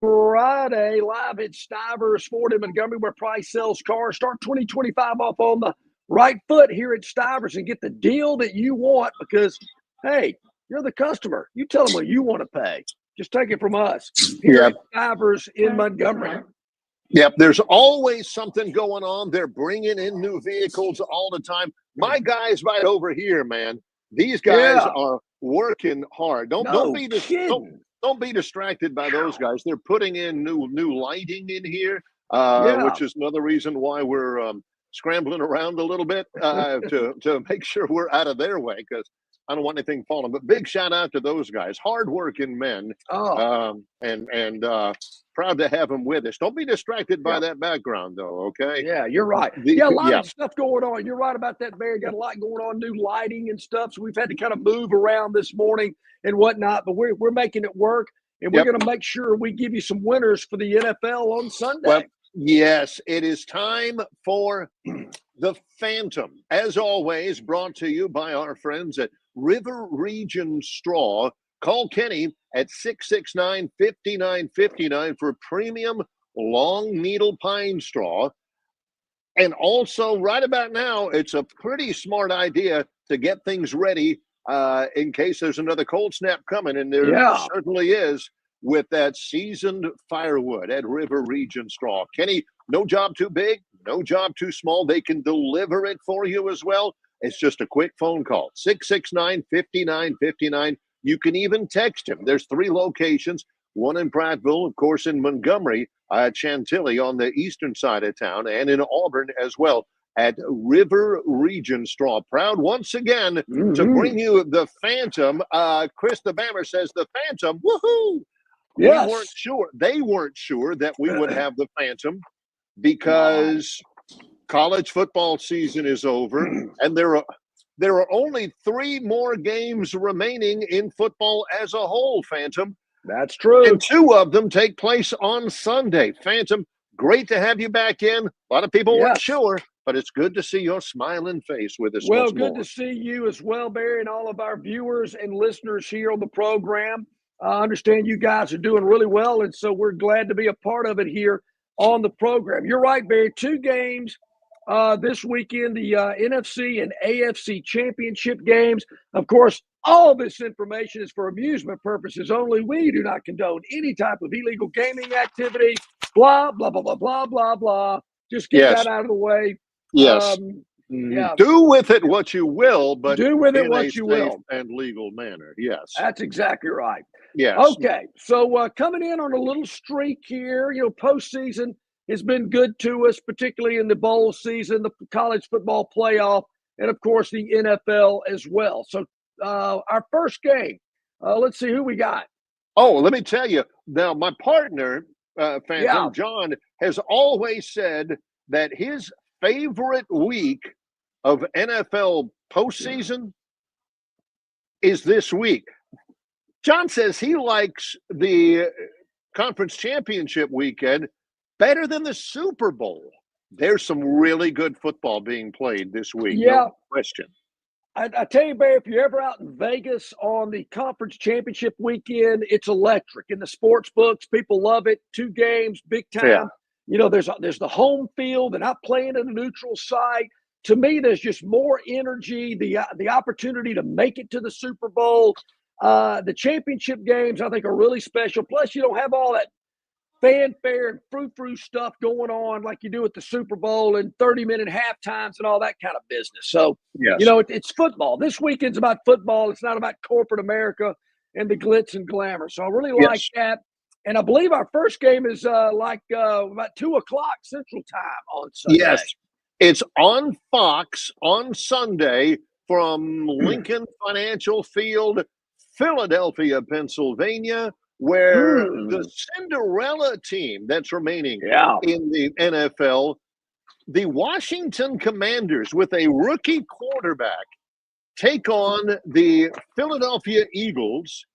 Friday, live at Stivers Ford in Montgomery, where Price sells cars. Start 2025 off on the right foot here at Stivers and get the deal that you want because, hey, you're the customer. You tell them what you want to pay. Just take it from us here at Stivers in Montgomery. Yep, there's always something going on. They're bringing in new vehicles all the time. My guys right over here, man, these guys are working hard. Don't be distracted by those guys. They're putting in new lighting in here, which is another reason why we're scrambling around a little bit to make sure we're out of their way because I don't want anything falling, but big shout out to those guys, hardworking men, and proud to have them with us. Don't be distracted by that background, though. Okay. Yeah, you're right. A lot of stuff going on. You're right about that, Barry. Got a lot going on, new lighting and stuff. So we've had to kind of move around this morning and whatnot, but we're making it work, and we're going to make sure we give you some winners for the NFL on Sunday. Well, yes, it is time for the Phantom. As always, brought to you by our friends at River Region Straw. Call Kenny at 669-5959 for premium long needle pine straw. And also, right about now, it's a pretty smart idea to get things ready in case there's another cold snap coming, and there certainly is, with that seasoned firewood at River Region Straw. Kenny, no job too big, no job too small. They can deliver it for you as well. It's just a quick phone call, 669-5959. You can even text him. There's 3 locations, one in Prattville, of course, in Montgomery, Chantilly on the eastern side of town, and in Auburn as well at River Region Straw. Proud once again to bring you the Phantom. Chris the Bammer says the Phantom, woohoo! Yes. We weren't sure. They weren't sure that we would have the Phantom because college football season is over, and there are only 3 more games remaining in football as a whole, Phantom. That's true. And 2 of them take place on Sunday. Phantom, great to have you back in. A lot of people weren't sure, but it's good to see your smiling face with us. Well, good to see you as well, Barry, and all of our viewers and listeners here on the program. I understand you guys are doing really well, and so we're glad to be a part of it here on the program. You're right, Barry. 2 games this weekend, the NFC and AFC championship games. Of course, all this information is for amusement purposes only. We do not condone any type of illegal gaming activity. Blah, blah, blah, blah, blah, blah, blah. Just get that out of the way. Yes. Do with it what you will, but do with it what you will. And legal manner. Yes. That's exactly right. Yes. Okay. So coming in on a little streak here, postseason has been good to us, particularly in the bowl season, the college football playoff, and of course the NFL as well. So our first game, let's see who we got. Oh, let me tell you. Now, my partner, Phantom John, has always said that his favorite week of NFL postseason is this week. John says he likes the conference championship weekend better than the Super Bowl. There's some really good football being played this week. Yeah. No question. I tell you, Barry, if you're ever out in Vegas on the conference championship weekend, it's electric. In the sports books, people love it. 2 games, big time. Yeah. There's the home field. They're not playing in a neutral site. To me, there's just more energy, the opportunity to make it to the Super Bowl. The championship games, I think, are really special. Plus, you don't have all that fanfare and frou-frou stuff going on like you do at the Super Bowl and 30-minute halftimes and all that kind of business. So, it's football. This weekend's about football. It's not about corporate America and the glitz and glamour. So I really like that. And I believe our first game is about 2 o'clock Central Time on Sunday. Yes, it's on Fox on Sunday from Lincoln Financial Field, Philadelphia, Pennsylvania, where the Cinderella team that's remaining in the NFL, the Washington Commanders with a rookie quarterback, take on the Philadelphia Eagles.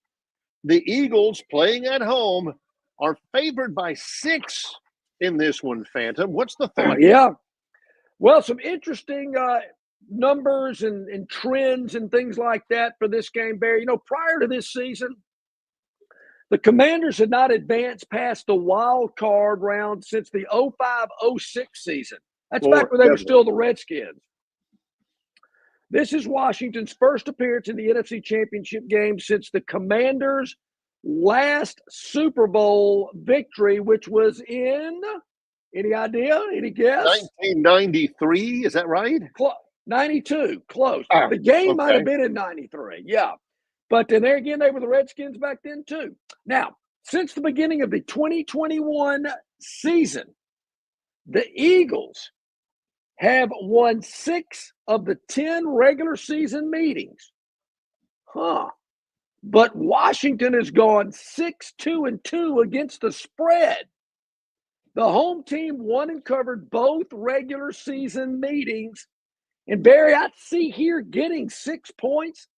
The Eagles, playing at home, are favored by 6 in this one, Phantom. What's the thought? Yeah. Well, some interesting numbers and trends and things like that for this game, Barry. Prior to this season, the Commanders had not advanced past the wild card round since the 05-06 season. That's back when they were still the Redskins. This is Washington's first appearance in the NFC Championship game since the Commanders' last Super Bowl victory, which was in, any idea? Any guess? 1993, is that right? 92, close. The game might have been in 93, But then there again, they were the Redskins back then too. Now, since the beginning of the 2021 season, the Eagles have won 6 of the 10 regular season meetings. But Washington has gone 6-2-2 against the spread. The home team won and covered both regular season meetings. And Barry, I see here getting 6 points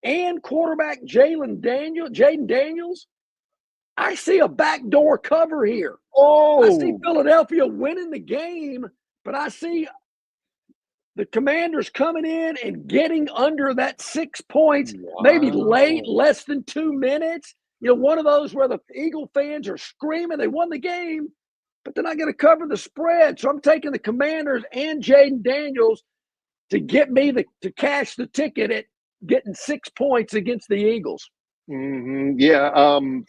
and quarterback Jaden Daniels. I see a backdoor cover here. I see Philadelphia winning the game, but I see the Commanders coming in and getting under that 6 points, maybe late, less than 2 minutes. One of those where the Eagle fans are screaming they won the game, but they're not going to cover the spread. So I'm taking the Commanders and Jaden Daniels to get me to cash the ticket at getting 6 points against the Eagles. Mm-hmm. Yeah.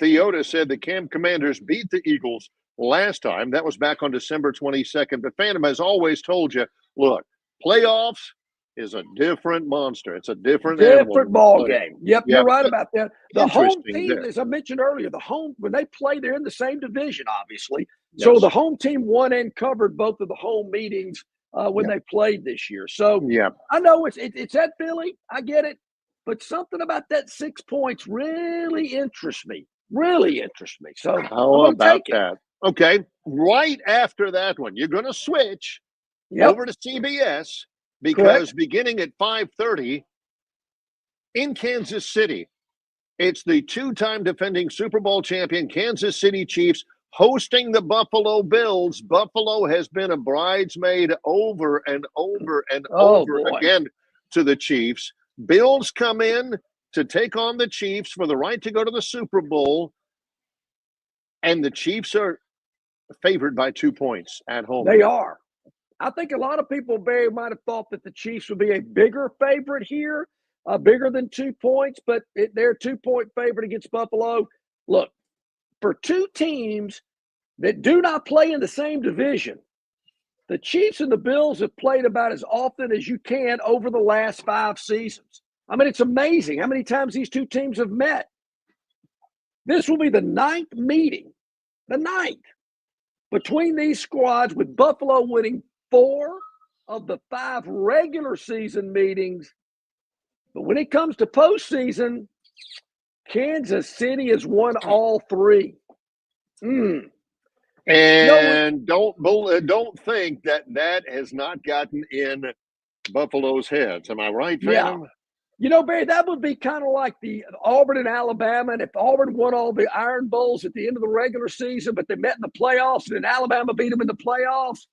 Theota said the Commanders beat the Eagles last time. That was back on December 22nd. But Phantom has always told you, look, playoffs is a different monster. It's a different ball game. Yep, you're right about that. The home team, there. as I mentioned earlier, when they play, they're in the same division, obviously. Yes. So the home team won and covered both of the home meetings when they played this year. So I know it's at Philly. I get it. But something about that 6 points really interests me. So how about that? Okay. Right after that one, you're going to switch over to CBS because beginning at 5:30 in Kansas City, it's the two-time defending Super Bowl champion Kansas City Chiefs hosting the Buffalo Bills. Buffalo has been a bridesmaid over and over and over again to the Chiefs. Bills come in to take on the Chiefs for the right to go to the Super Bowl, and the Chiefs are favored by 2 points at home. They are. I think a lot of people, Barry, might have thought that the Chiefs would be a bigger favorite here, bigger than 2 points, but they're a 2-point favorite against Buffalo. Look, for two teams that do not play in the same division, the Chiefs and the Bills have played about as often as you can over the last 5 seasons. I mean, it's amazing how many times these two teams have met. This will be the 9th meeting, between these squads, with Buffalo winning 4 of the 5 regular season meetings. But when it comes to postseason, Kansas City has won all 3. And don't think that has not gotten in Buffalo's heads. Am I right, Phantom? Yeah. Barry, that would be kind of like the Auburn and Alabama. And if Auburn won all the Iron Bowls at the end of the regular season, but they met in the playoffs and then Alabama beat them in the playoffs,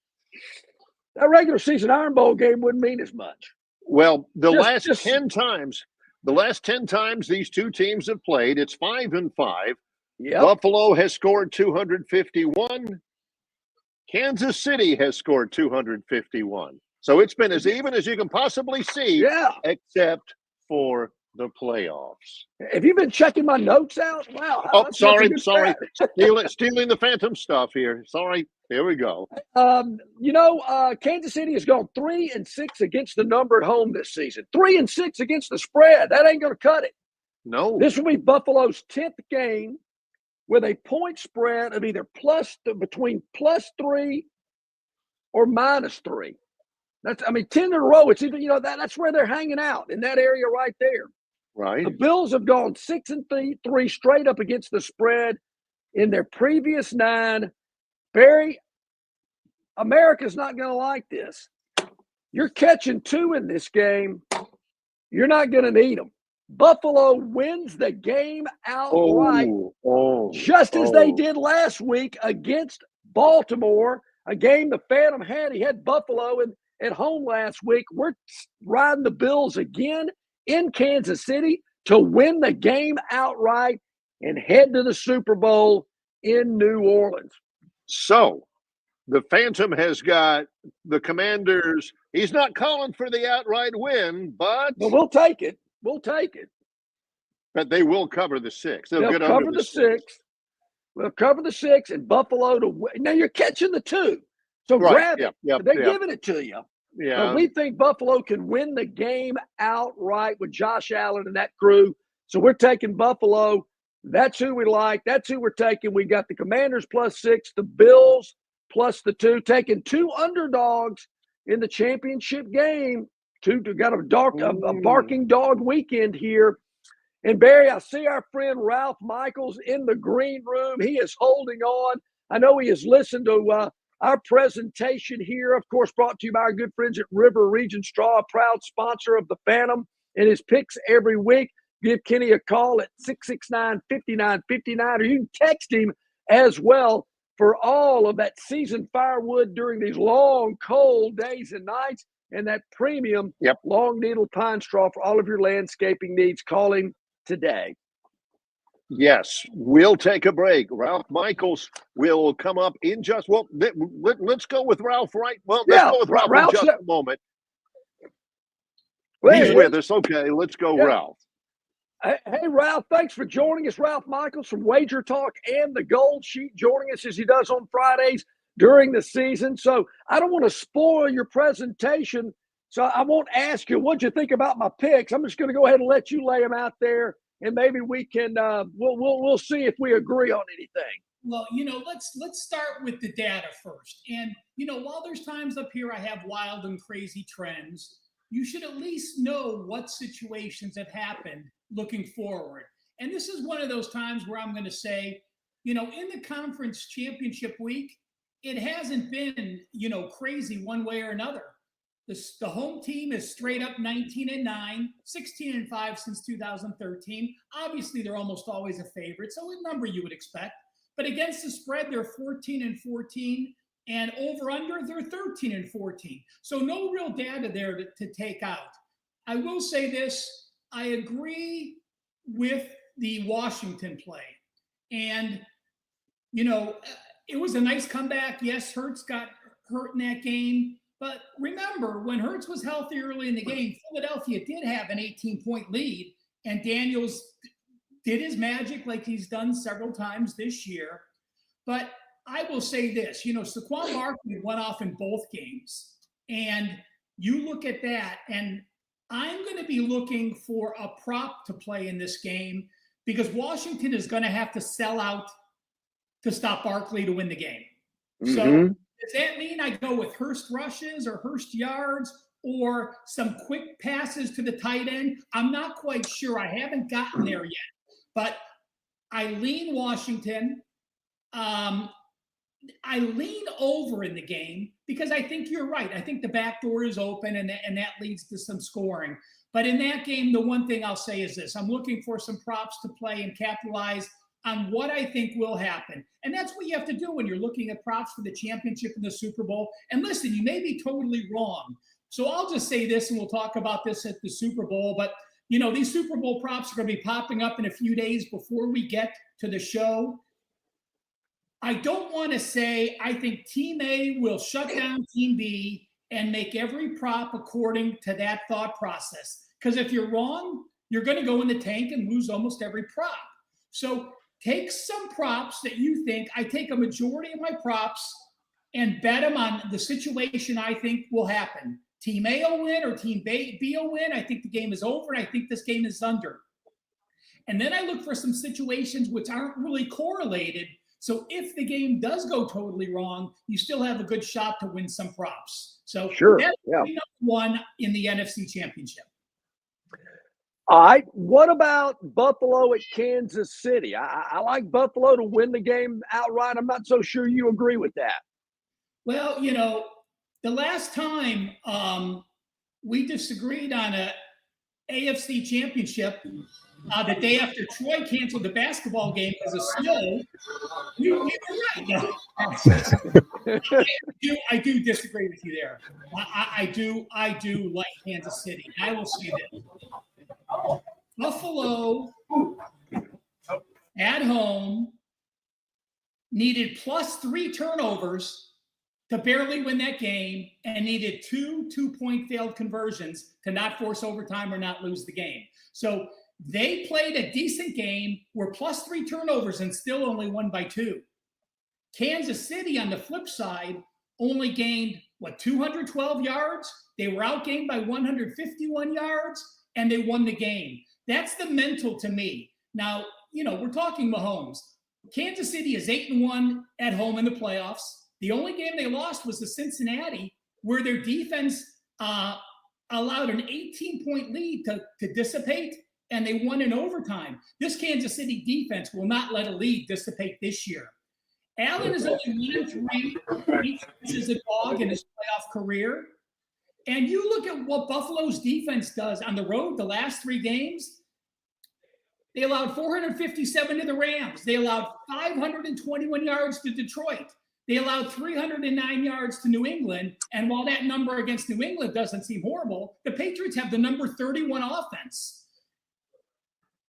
that regular season Iron Bowl game wouldn't mean as much. Well, the last 10 times these two teams have played, it's 5-5. Yep. Buffalo has scored 251. Kansas City has scored 251. So it's been as even as you can possibly see, except for the playoffs. Have you been checking my notes out? Wow. Sorry. Stealing the Phantom stuff here. Sorry. Here we go. Kansas City has gone 3-6 against the number at home this season. 3-6 against the spread. That ain't going to cut it. No. This will be Buffalo's 10th game with a point spread of either between +3 or -3. 10 in a row. It's either, that's where they're hanging out, in that area right there. Right. The Bills have gone 6-3 straight up against the spread in their previous 9. Barry, America's not going to like this. You're catching 2 in this game. You're not going to need them. Buffalo wins the game outright, just as they did last week against Baltimore, a game the Phantom had. He had Buffalo at home last week. We're riding the Bills again in Kansas City to win the game outright and head to the Super Bowl in New Orleans. So the Phantom has got the Commanders. He's not calling for the outright win, but we'll take it. But they will cover the 6. They'll get cover under the 6. We'll cover the 6 and Buffalo to win. Now you're catching the 2. So grab it. They're giving it to you. Yeah. But we think Buffalo can win the game outright with Josh Allen and that crew. So we're taking Buffalo. That's who we like. That's who we're taking. We got the Commanders +6, the Bills +2, taking 2 underdogs in the championship game. Got a barking dog weekend here. And Barry, I see our friend Ralph Michaels in the green room. He is holding on. I know he has listened to our presentation here, of course, brought to you by our good friends at River Region Straw, a proud sponsor of the Phantom and his picks every week. Give Kenny a call at 669-5959, or you can text him as well for all of that seasoned firewood during these long, cold days and nights, and that premium long needle pine straw for all of your landscaping needs. Call him today. Yes, we'll take a break. Ralph Michaels will come up in just, let's go with Ralph right. Well, let's go with Ralph in just a moment. He's with us. Okay, let's go, Ralph. Hey, Ralph, thanks for joining us. Ralph Michaels from Wagertalk and the Goldsheet, joining us as he does on Fridays during the season. So I don't want to spoil your presentation, so I won't ask you what you think about my picks. I'm just going to go ahead and let you lay them out there, and maybe we can we'll see if we agree on anything. Well, let's start with the data first. And while there's times up here I have wild and crazy trends, you should at least know what situations have happened looking forward. And this is one of those times where I'm going to say, in the conference championship week, it hasn't been, crazy one way or another. The home team is straight up 19-9, 16-5 since 2013. Obviously, they're almost always a favorite, so a number you would expect. But against the spread, they're 14-14. And over under, they're 13-14. So no real data there to take out. I will say this, I agree with the Washington play. And, it was a nice comeback. Yes, Hurts got hurt in that game. But remember, when Hurts was healthy early in the game, Philadelphia did have an 18-point lead. And Daniels did his magic like he's done several times this year. But I will say this, Saquon Barkley went off in both games, and you look at that, and I'm going to be looking for a prop to play in this game because Washington is going to have to sell out to stop Barkley to win the game. Mm-hmm. So does that mean I go with Hurst rushes or Hurst yards or some quick passes to the tight end? I'm not quite sure. I haven't gotten there yet, but I lean Washington. I lean over in the game because I think you're right. I think the back door is open and that leads to some scoring. But in that game, the one thing I'll say is this. I'm looking for some props to play and capitalize on what I think will happen. And that's what you have to do when you're looking at props for the championship and the Super Bowl. And listen, you may be totally wrong. So I'll just say this, and we'll talk about this at the Super Bowl. But, these Super Bowl props are going to be popping up in a few days before we get to the show. I don't want to say I think Team A will shut down Team B and make every prop according to that thought process. Because if you're wrong, you're going to go in the tank and lose almost every prop. So take some props that you think. I take a majority of my props and bet them on the situation I think will happen. Team A will win or Team B will win. I think the game is over, and I think this game is under. And then I look for some situations which aren't really correlated. So if the game does go totally wrong, you still have a good shot to win some props. So that's number one in the NFC Championship. All right. What about Buffalo at Kansas City? I like Buffalo to win the game outright. I'm not so sure you agree with that. Well, the last time we disagreed on a AFC Championship, the day after Troy canceled the basketball game because of snow, you were right. No. I do disagree with you there. I do like Kansas City. I will say this. Buffalo at home needed +3 turnovers to barely win that game and needed 2 2-point failed conversions to not force overtime or not lose the game. So they played a decent game, were +3 turnovers and still only won by 2. Kansas City, on the flip side, only gained, 212 yards? They were outgained by 151 yards, and they won the game. That's the mental to me. Now, we're talking Mahomes. Kansas City is 8-1 at home in the playoffs. The only game they lost was to Cincinnati, where their defense allowed an 18-point lead to dissipate, and they won in overtime. This Kansas City defense will not let a lead dissipate this year. Allen is only 1-3. He is a dog in his playoff career. And you look at what Buffalo's defense does on the road the last 3 games. They allowed 457 to the Rams. They allowed 521 yards to Detroit. They allowed 309 yards to New England. And while that number against New England doesn't seem horrible, the Patriots have the number 31 offense.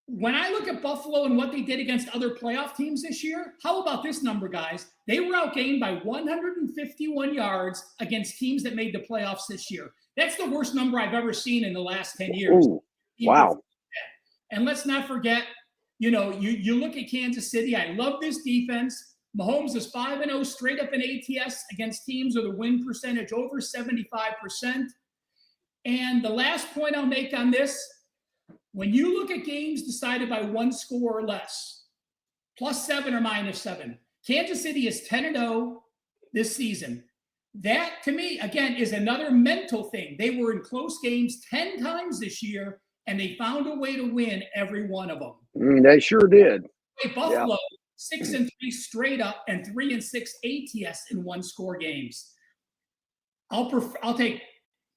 When I look at Buffalo and what they did against other playoff teams this year, how about this number, guys? They were outgained by 151 yards against teams that made the playoffs this year. That's the worst number I've ever seen in the last 10 years. Ooh, wow. And let's not forget, you look at Kansas City. I love this defense. Mahomes is 5-0 straight up in ATS against teams with a win percentage over 75%. And the last point I'll make on this, when you look at games decided by 1 score or less, +7 or -7, Kansas City is 10-0 this season. That, to me, again, is another mental thing. They were in close games 10 times this year, and they found a way to win every one of them. They sure did. Buffalo, 6-3 straight up and 3-6 ATS in 1-score games. I'll take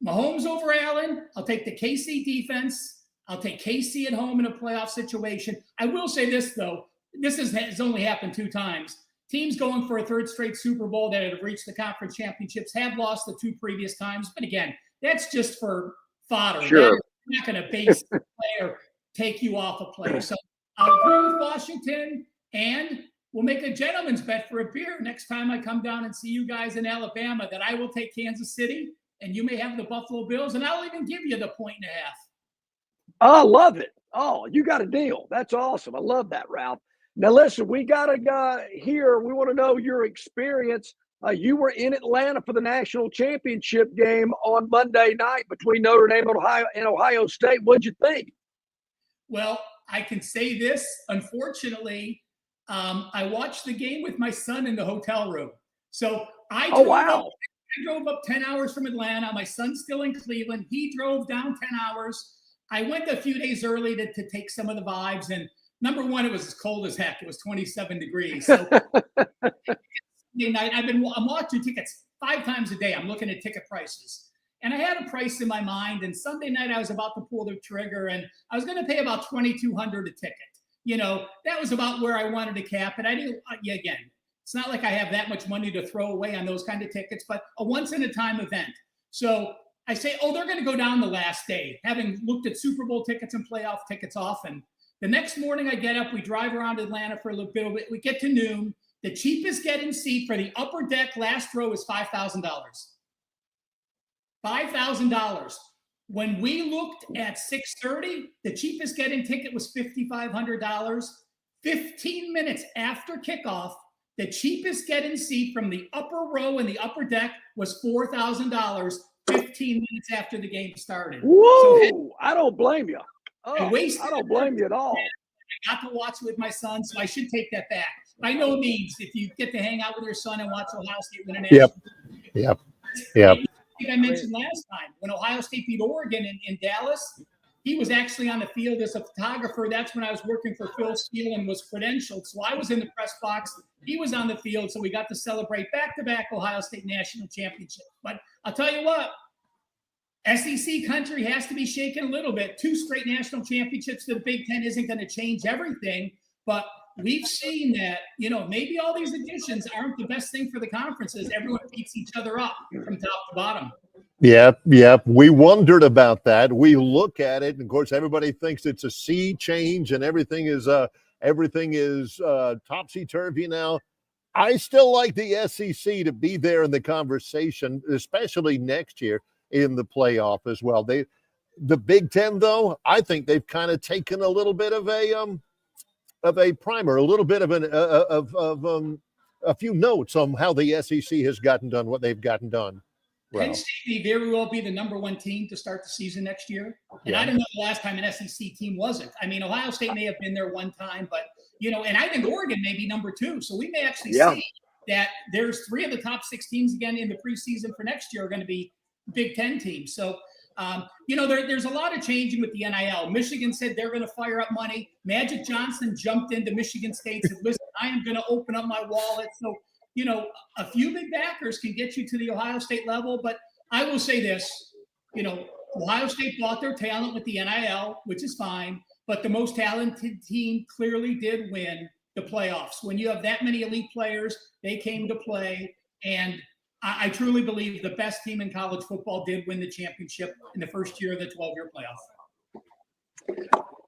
Mahomes over Allen. I'll take the KC defense. I'll take KC at home in a playoff situation. I will say this, though. This has only happened 2 times. Teams going for a 3rd straight Super Bowl that have reached the conference championships have lost the 2 previous times. But again, that's just for fodder. Sure. You're not going to base the player, take you off a play. So I'll agree with Washington, and we'll make a gentleman's bet for a beer next time I come down and see you guys in Alabama that I will take Kansas City, and you may have the Buffalo Bills, and I'll even give you the 1.5. I love it. Oh, you got a deal. That's awesome. I love that, Ralph. Now, listen, we got a guy here. We want to know your experience. You were in Atlanta for the national championship game on Monday night between Notre Dame and Ohio State. What'd you think? Well, I can say this. Unfortunately, I watched the game with my son in the hotel room. So I drove up 10 hours from Atlanta. My son's still in Cleveland. He drove down 10 hours. I went a few days early to take some of the vibes. And number one, it was as cold as heck. It was 27 degrees. So Sunday night, I'm watching tickets 5 times a day. I'm looking at ticket prices. And I had a price in my mind. And Sunday night, I was about to pull the trigger. And I was going to pay about $2,200 a ticket. That was about where I wanted to cap it. I didn't, again, it's not like I have that much money to throw away on those kind of tickets, but a once-in-a-time event. So I say, they're going to go down the last day, having looked at Super Bowl tickets and playoff tickets often. The next morning I get up, we drive around Atlanta for a little bit. We get to noon. The cheapest get-in seat for the upper deck last row is $5,000. $5,000. When we looked at 6:30, the cheapest get-in ticket was $5,500. 15 minutes after kickoff, the cheapest get-in seat from the upper row and the upper deck was $4,000. 15 minutes after the game started. Whoa! So I don't blame you. I don't blame you at all. I got to watch with my son, so I should take that back. By no means, if you get to hang out with your son and watch Ohio State win a national championship. Yep. I think I mentioned last time when Ohio State beat Oregon in Dallas, he was actually on the field as a photographer. That's when I was working for Phil Steele and was credentialed. So I was in the press box. He was on the field. So we got to celebrate back-to-back Ohio State national championship. But I'll tell you what, SEC country has to be shaken a little bit. 2 straight national championships to the Big Ten isn't going to change everything. But we've seen that, maybe all these additions aren't the best thing for the conferences. Everyone beats each other up from top to bottom. Yep. We wondered about that. We look at it, and of course, everybody thinks it's a sea change and everything is topsy-turvy now. I still like the SEC to be there in the conversation, especially next year in the playoff as well. The Big Ten, though, I think they've kind of taken a little bit of a primer, a little bit of a few notes on how the SEC has gotten done what they've gotten done. Penn State may very well be the number 1 team to start the season next year. And I don't know the last time an SEC team wasn't. I mean, Ohio State may have been there one time, but, and I think Oregon may be number 2. So we may actually see that there's 3 of the top 6 teams again in the preseason for next year are going to be Big Ten teams. So There's a lot of changing with the NIL. Michigan said they're going to fire up money. Magic Johnson jumped into Michigan State and said, listen, I am going to open up my wallet. So, a few big backers can get you to the Ohio State level. But I will say this, Ohio State bought their talent with the NIL, which is fine. But the most talented team clearly did win the playoffs. When you have that many elite players, they came to play. And I truly believe the best team in college football did win the championship in the first year of the 12-year playoff.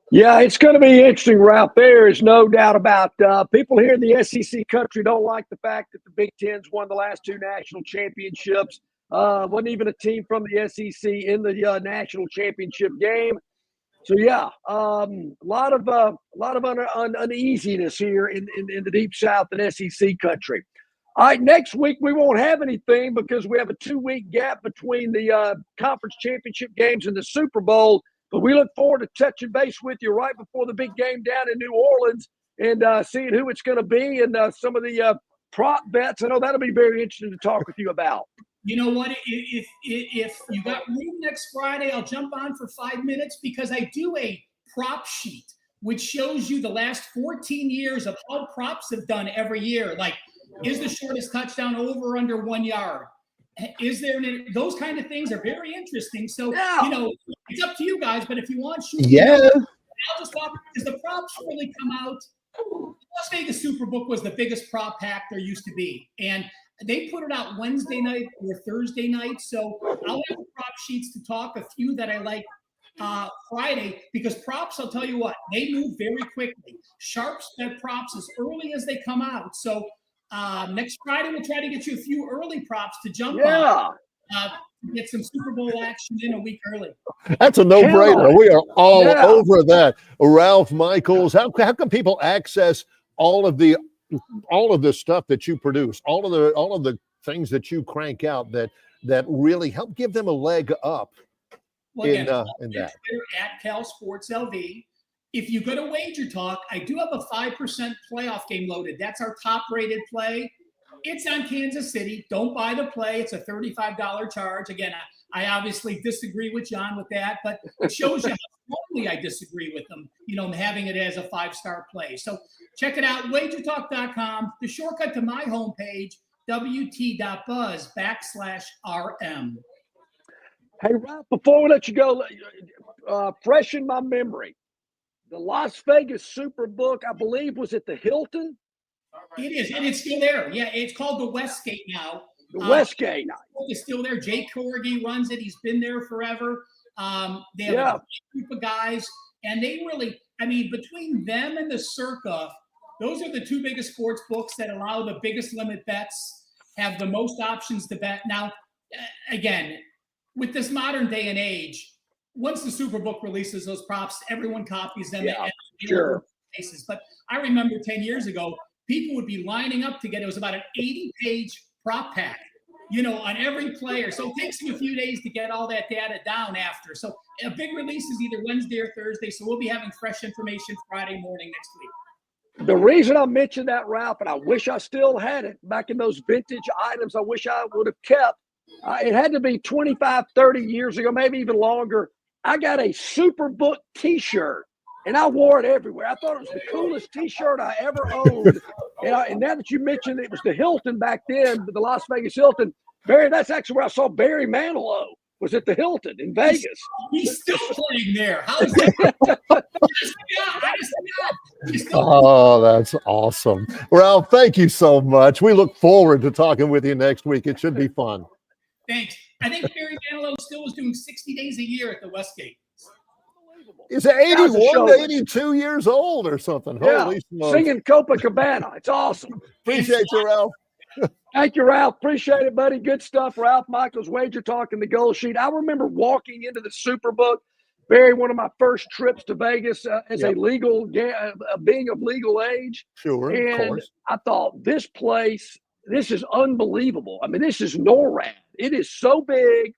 Yeah, it's going to be interesting, Ralph. There is no doubt about people here in the SEC country don't like the fact that the Big Ten's won the last 2 national championships. Wasn't even a team from the SEC in the national championship game. So yeah, a lot of uneasiness here in the Deep South and SEC country. All right, next week we won't have anything because we have a 2-week gap between the conference championship games and the Super Bowl. But we look forward to touching base with you right before the big game down in New Orleans and seeing who it's going to be and some of the prop bets. I know that'll be very interesting to talk with you about. You know what? If you got room next Friday, I'll jump on for 5 minutes because I do a prop sheet which shows you the last 14 years of how props have done every year. Like, is the shortest touchdown over or under 1 yard? Is there those kind of things are very interesting. So, it's up to you guys. But if you want, I'll just talk because the props really come out. Las Vegas Superbook was the biggest prop pack there used to be. And they put it out Wednesday night or Thursday night. So I'll have prop sheets to talk a few that I like Friday because props, I'll tell you what, they move very quickly. Sharps bet props as early as they come out. So next Friday, we'll try to get you a few early props to jump on. Get some Super Bowl action in a week early. That's a no-brainer. We are all over that. Ralph Michaels, how can people access all of the stuff that you produce, all of the things that you crank out that really help give them a leg up in that? At Cal Sports LV. If you go to Wagertalk, I do have a 5% playoff game loaded. That's our top-rated play. It's on Kansas City. Don't buy the play. It's a $35 charge. Again, I obviously disagree with John with that, but it shows you how strongly I disagree with them, having it as a 5-star play. So check it out, wagertalk.com. The shortcut to my homepage, wt.buzz/RM. Hey, Ralph, before we let you go, fresh in my memory, the Las Vegas Superbook, I believe, was at the Hilton. It is, and it's still there. Yeah, it's called the Westgate now. The Westgate. It's still there. Jake Corrigan runs it. He's been there forever. They have a group of guys, and they really, between them and the Circa, those are the 2 biggest sports books that allow the biggest limit bets, have the most options to bet. Now, again, with this modern day and age, once the Superbook releases those props, everyone copies them. Cases. But I remember 10 years ago, people would be lining up to get, it was about an 80-page prop pack, on every player. So it takes them a few days to get all that data down after. So a big release is either Wednesday or Thursday. So we'll be having fresh information Friday morning next week. The reason I mentioned that, Ralph, and I wish I still had it back in those vintage items, I wish I would have kept. It had to be 25, 30 years ago, maybe even longer. I got a Superbook T-shirt. And I wore it everywhere. I thought it was the coolest T-shirt I ever owned. And now that you mentioned it was the Hilton back then, the Las Vegas Hilton, Barry, that's actually where I saw Barry Manilow, was at the Hilton in Vegas. He's still playing there. How is that? Oh, that's awesome. Ralph, thank you so much. We look forward to talking with you next week. It should be fun. Thanks. I think Barry Manilow still was doing 60 days a year at the Westgate. Is it 81 to 82 years old or something? Yeah, Holy smokes. Singing Copacabana. It's awesome. Appreciate you, Ralph. Thank you, Ralph. Appreciate it, buddy. Good stuff. Ralph Michaels, Wagertalk and the Goldsheet. I remember walking into the Superbook, Barry, one of my first trips to Vegas as a legal, being of legal age. Sure, and of course. I thought, this place, this is unbelievable. This is NORAD. It is so big,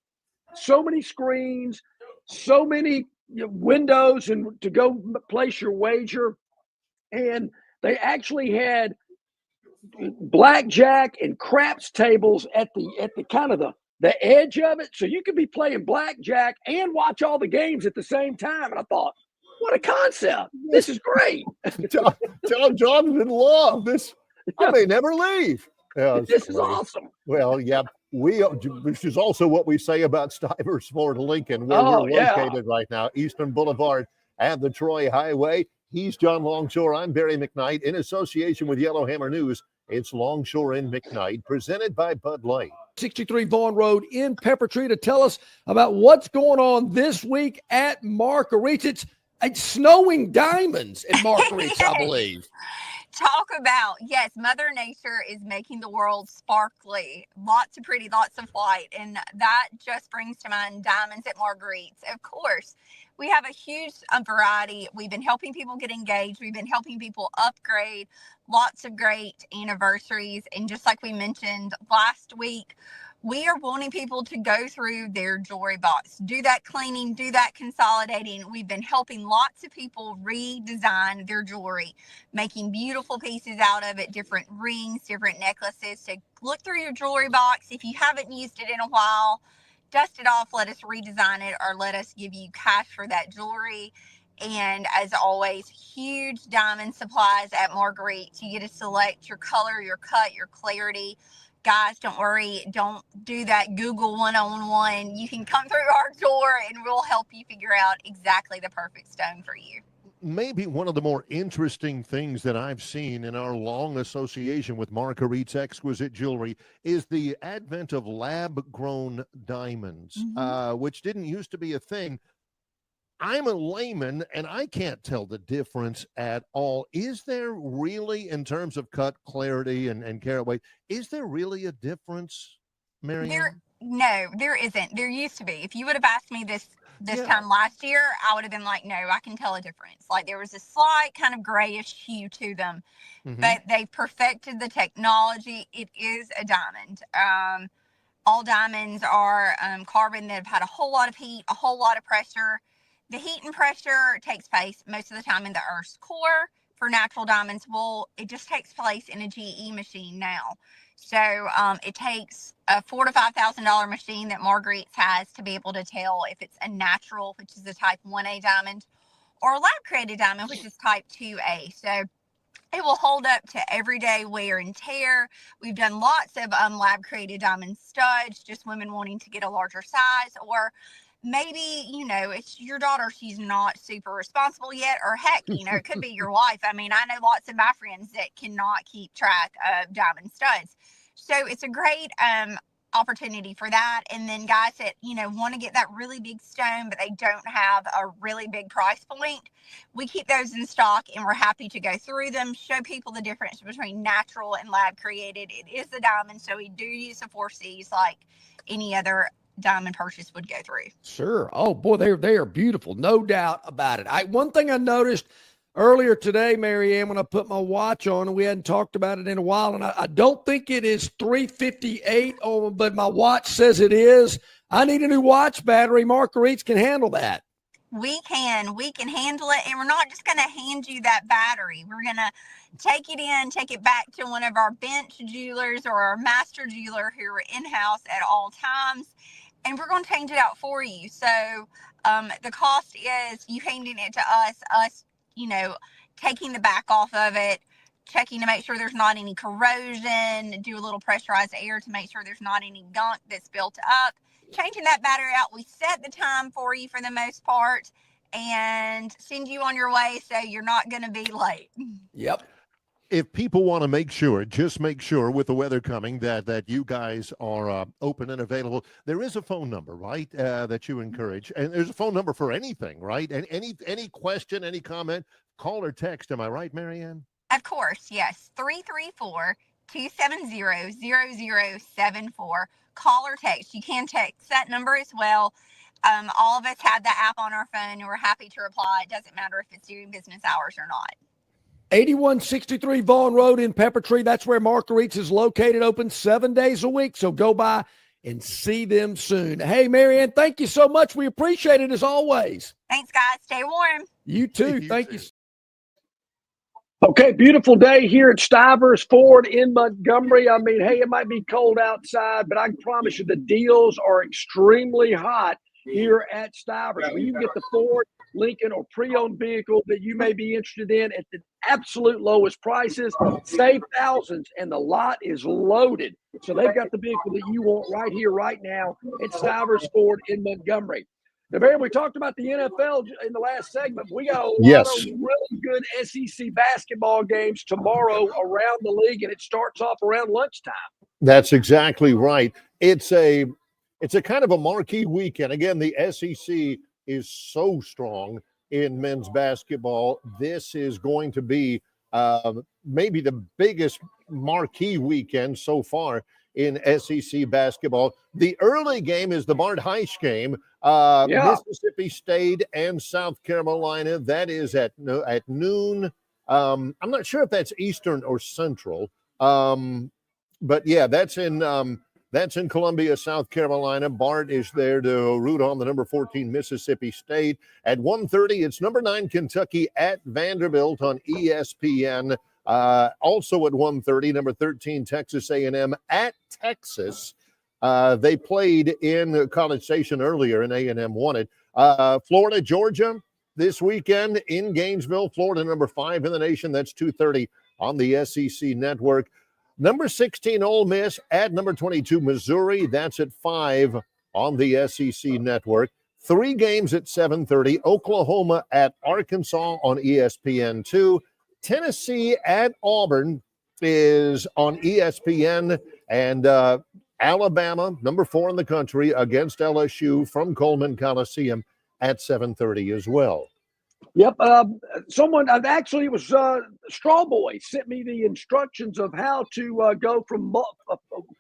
so many screens, so many windows and to go place your wager. And they actually had blackjack and craps tables at the kind of the edge of it. So you could be playing blackjack and watch all the games at the same time. And I thought, what a concept. This is great. Tell Jonathan Love this. I may never leave. Yeah, This great. is awesome. Well, yeah, which is also what we say about Stivers Ford Lincoln, where we're located right now, Eastern Boulevard and the Troy Highway. He's John Longshore. I'm Barry McKnight. In association with Yellowhammer News, it's Longshore and McKnight, presented by Bud Light. 63 Vaughn Road in Pepper Tree to tell us about what's going on this week at Marguerite's. It's snowing diamonds at Marguerite's, I believe. Talk about, yes, Mother Nature is making the world sparkly. Lots of pretty, lots of white. And that just brings to mind diamonds at Marguerite's. Of course, we have a huge variety. We've been helping people get engaged. We've been helping people upgrade. Lots of great anniversaries. And just like we mentioned last week, we are wanting people to go through their jewelry box, do that cleaning, do that consolidating. We've been helping lots of people redesign their jewelry, making beautiful pieces out of it, different rings, different necklaces. So look through your jewelry box. If you haven't used it in a while, dust it off, let us redesign it, or let us give you cash for that jewelry. And as always, huge diamond supplies at Marguerite's. You get to select your color, your cut, your clarity. Guys, don't worry. Don't do that Google one-on-one. You can come through our door and we'll help you figure out exactly the perfect stone for you. Maybe one of the more interesting things that I've seen in our long association with Marguerite's Exquisite Jewelry is the advent of lab-grown diamonds, which didn't used to be a thing. I'm a layman, and I can't tell the difference at all. Is there really, in terms of cut, clarity, and carat weight, is there really a difference, Marianne? No, there isn't. There used to be. If you would have asked me this time last year, I would have been like, no, I can tell a difference. Like there was a slight kind of grayish hue to them, but they perfected the technology. It is a diamond. All diamonds are carbon that have had a whole lot of heat, a whole lot of pressure. The heat and pressure takes place most of the time in the Earth's core. For natural diamonds, it just takes place in a GE machine now. So it takes a $4,000 to $5,000 machine that Marguerite's has to be able to tell if it's a natural, which is a type 1A diamond, or a lab-created diamond, which is type 2A. So it will hold up to everyday wear and tear. We've done lots of lab-created diamond studs, just women wanting to get a larger size, or maybe, it's your daughter, she's not super responsible yet, or heck, it could be your wife. I mean, I know lots of my friends that cannot keep track of diamond studs. So it's a great opportunity for that. And then guys that, want to get that really big stone, but they don't have a really big price point, we keep those in stock and we're happy to go through them, show people the difference between natural and lab created. It is a diamond, so we do use the 4 C's like any other diamond purchase would go through. Sure. Oh boy, they are beautiful, no doubt about it. One thing I noticed earlier today, Marianne, when I put my watch on, and we hadn't talked about it in a while, and I don't think it is 358, but my watch says it is. I need a new watch battery. Marguerite's can handle that. We can handle it, and we're not just going to hand you that battery. We're going to take it back to one of our bench jewelers or our master jeweler who are in-house at all times, and we're going to change it out for you. So the cost is you handing it to us, taking the back off of it, checking to make sure there's not any corrosion, do a little pressurized air to make sure there's not any gunk that's built up, changing that battery out. We set the time for you for the most part and send you on your way so you're not going to be late. Yep. If people want to just make sure with the weather coming that you guys are open and available, there is a phone number, right, that you encourage. And there's a phone number for anything, right? And any question, any comment, call or text. Am I right, Marianne? Of course, yes. 334-270-0074. Call or text. You can text that number as well. All of us have the app on our phone, and we're happy to reply. It doesn't matter if it's during business hours or not. 8163 Vaughn Road in Pepper Tree. That's where Marguerite's is located, open 7 days a week. So go by and see them soon. Hey, Marianne, thank you so much. We appreciate it as always. Thanks, guys. Stay warm. You too. Thank you. Okay, beautiful day here at Stivers Ford in Montgomery. I mean, hey, it might be cold outside, but I can promise you the deals are extremely hot here at Stivers, where you can get the Ford, Lincoln, or pre-owned vehicle that you may be interested in at the absolute lowest prices. Save thousands, and the lot is loaded. So they've got the vehicle that you want right here, right now at Stivers Ford in Montgomery. Now, Barry, we talked about the NFL in the last segment. We got a lot of really good SEC basketball games tomorrow around the league, and it starts off around lunchtime. That's exactly right. It's a kind of a marquee weekend. Again, the SEC is so strong in men's basketball. This is going to be maybe the biggest marquee weekend so far in SEC basketball. The early game is the Bart Heisch game. Mississippi State and South Carolina. That is at noon. I'm not sure if that's Eastern or Central. But yeah, that's in Columbia, South Carolina. Bart is there to root on the number 14 Mississippi State. At 1:30, it's number 9 Kentucky at Vanderbilt on ESPN. Also at 1:30, number 13 Texas A&M at Texas. They played in College Station earlier, and A&M won it. Florida, Georgia this weekend in Gainesville. Florida, number 5 in the nation. That's 2:30 on the SEC network. Number 16, Ole Miss at number 22, Missouri. That's at 5 on the SEC network. 3 games at 7:30. Oklahoma at Arkansas on ESPN2. Tennessee at Auburn is on ESPN. And Alabama, number 4 in the country, against LSU from Coleman Coliseum at 7:30 as well. Yep. Someone, actually, it was Straw Boy sent me the instructions of how to go from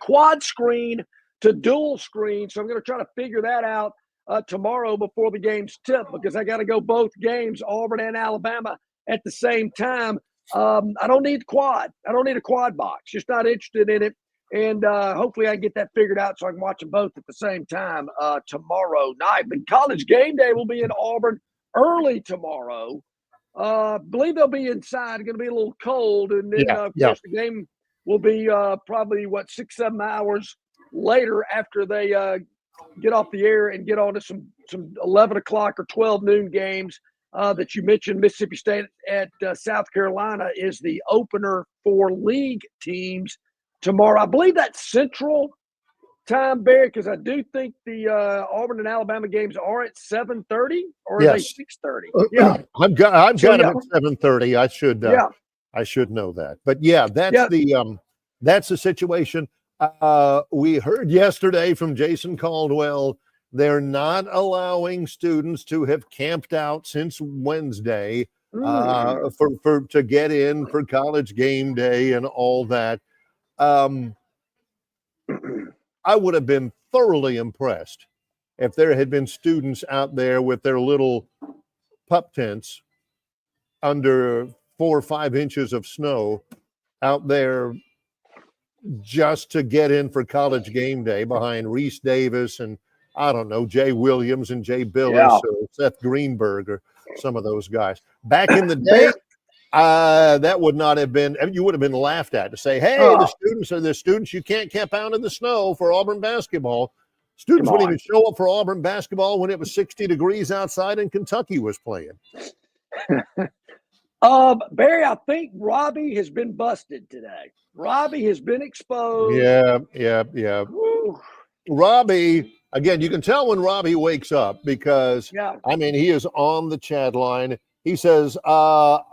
quad screen to dual screen. So I'm going to try to figure that out tomorrow before the games tip, because I got to go both games, Auburn and Alabama, at the same time. I don't need quad. I don't need a quad box. Just not interested in it. And hopefully I can get that figured out so I can watch them both at the same time tomorrow night. But College Game Day will be in Auburn early tomorrow. Believe they'll be inside. Going to be a little cold, and then of course the game will be probably 6-7 hours later after they get off the air and get on to some 11 o'clock or 12 noon games that you mentioned. Mississippi State at South Carolina is the opener for league teams tomorrow. I believe that's Central time, Barry, because I do think the Auburn and Alabama games are at 7:30, or are they 6:30? Yeah, I've got them at 7:30. I should know that. But that's the situation. We heard yesterday from Jason Caldwell, they're not allowing students to have camped out since Wednesday to get in for College Game Day and all that. I would have been thoroughly impressed if there had been students out there with their little pup tents under 4 or 5 inches of snow out there just to get in for College Game Day behind Reese Davis and, I don't know, Jay Williams and Jay Billis or Seth Greenberg or some of those guys. Back in the day, that would not have been, you would have been laughed at to say, hey, the students, you can't camp out in the snow for Auburn basketball. Students wouldn't even show up for Auburn basketball when it was 60 degrees outside and Kentucky was playing. Barry, I think Robbie has been busted today. Robbie has been exposed. Yeah. Woo. Robbie, again, you can tell when Robbie wakes up because, I mean, he is on the chat line. He says, let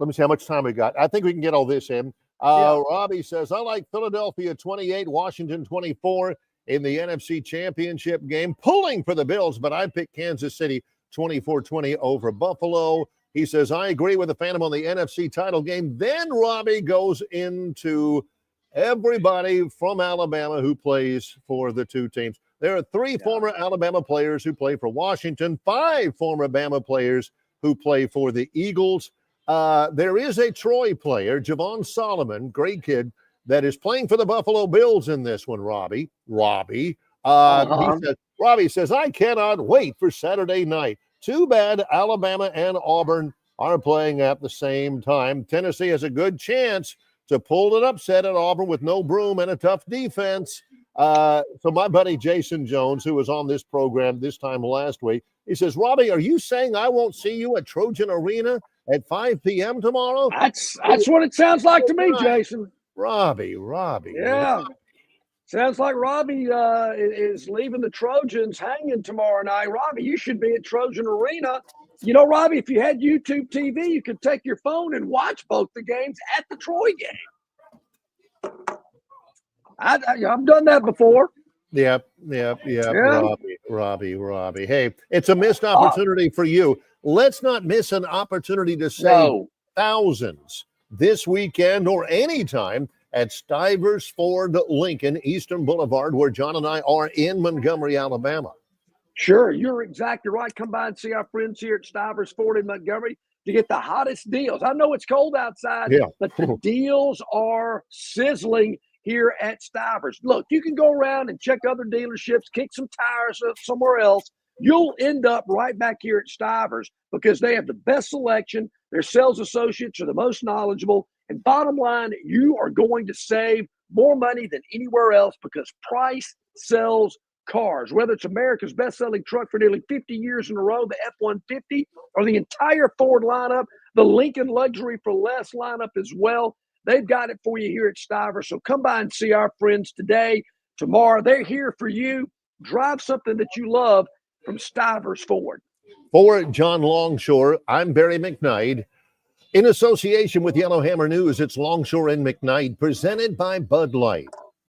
me see how much time we got. I think we can get all this in. Robbie says, I like Philadelphia 28, Washington 24 in the NFC Championship game, pulling for the Bills, but I picked Kansas City 24-20 over Buffalo. He says, I agree with the Phantom on the NFC title game. Then Robbie goes into everybody from Alabama who plays for the two teams. There are 3 former Alabama players who play for Washington, 5 former Bama players who play for the Eagles. There is a Troy player, Javon Solomon, great kid, that is playing for the Buffalo Bills in this one, Robbie. Robbie says, I cannot wait for Saturday night. Too bad Alabama and Auburn are playing at the same time. Tennessee has a good chance to pull an upset at Auburn with no broom and a tough defense. So my buddy Jason Jones, who was on this program this time last week, he says, Robbie, are you saying I won't see you at Trojan Arena at 5 p.m. tomorrow? That's what it sounds like to me, Jason. Robbie. Yeah. Sounds like Robbie is leaving the Trojans hanging tomorrow night. Robbie, you should be at Trojan Arena. You know, Robbie, if you had YouTube TV, you could take your phone and watch both the games at the Troy game. I've done that before. Yep. Robbie. Hey, it's a missed opportunity for you. Let's not miss an opportunity to save thousands this weekend or anytime at Stivers Ford Lincoln, Eastern Boulevard, where John and I are in Montgomery, Alabama. Sure, you're exactly right. Come by and see our friends here at Stivers Ford in Montgomery to get the hottest deals. I know it's cold outside, but the deals are sizzling here at Stivers. Look, you can go around and check other dealerships, kick some tires up somewhere else. You'll end up right back here at Stivers because they have the best selection. Their sales associates are the most knowledgeable. And bottom line, you are going to save more money than anywhere else because price sells cars. Whether it's America's best-selling truck for nearly 50 years in a row, the F-150, or the entire Ford lineup, the Lincoln Luxury for Less lineup as well, they've got it for you here at Stivers. So come by and see our friends today, tomorrow. They're here for you. Drive something that you love from Stivers Ford. For John Longshore, I'm Barry McKnight. In association with Yellowhammer News, it's Longshore and McKnight, presented by Bud Light.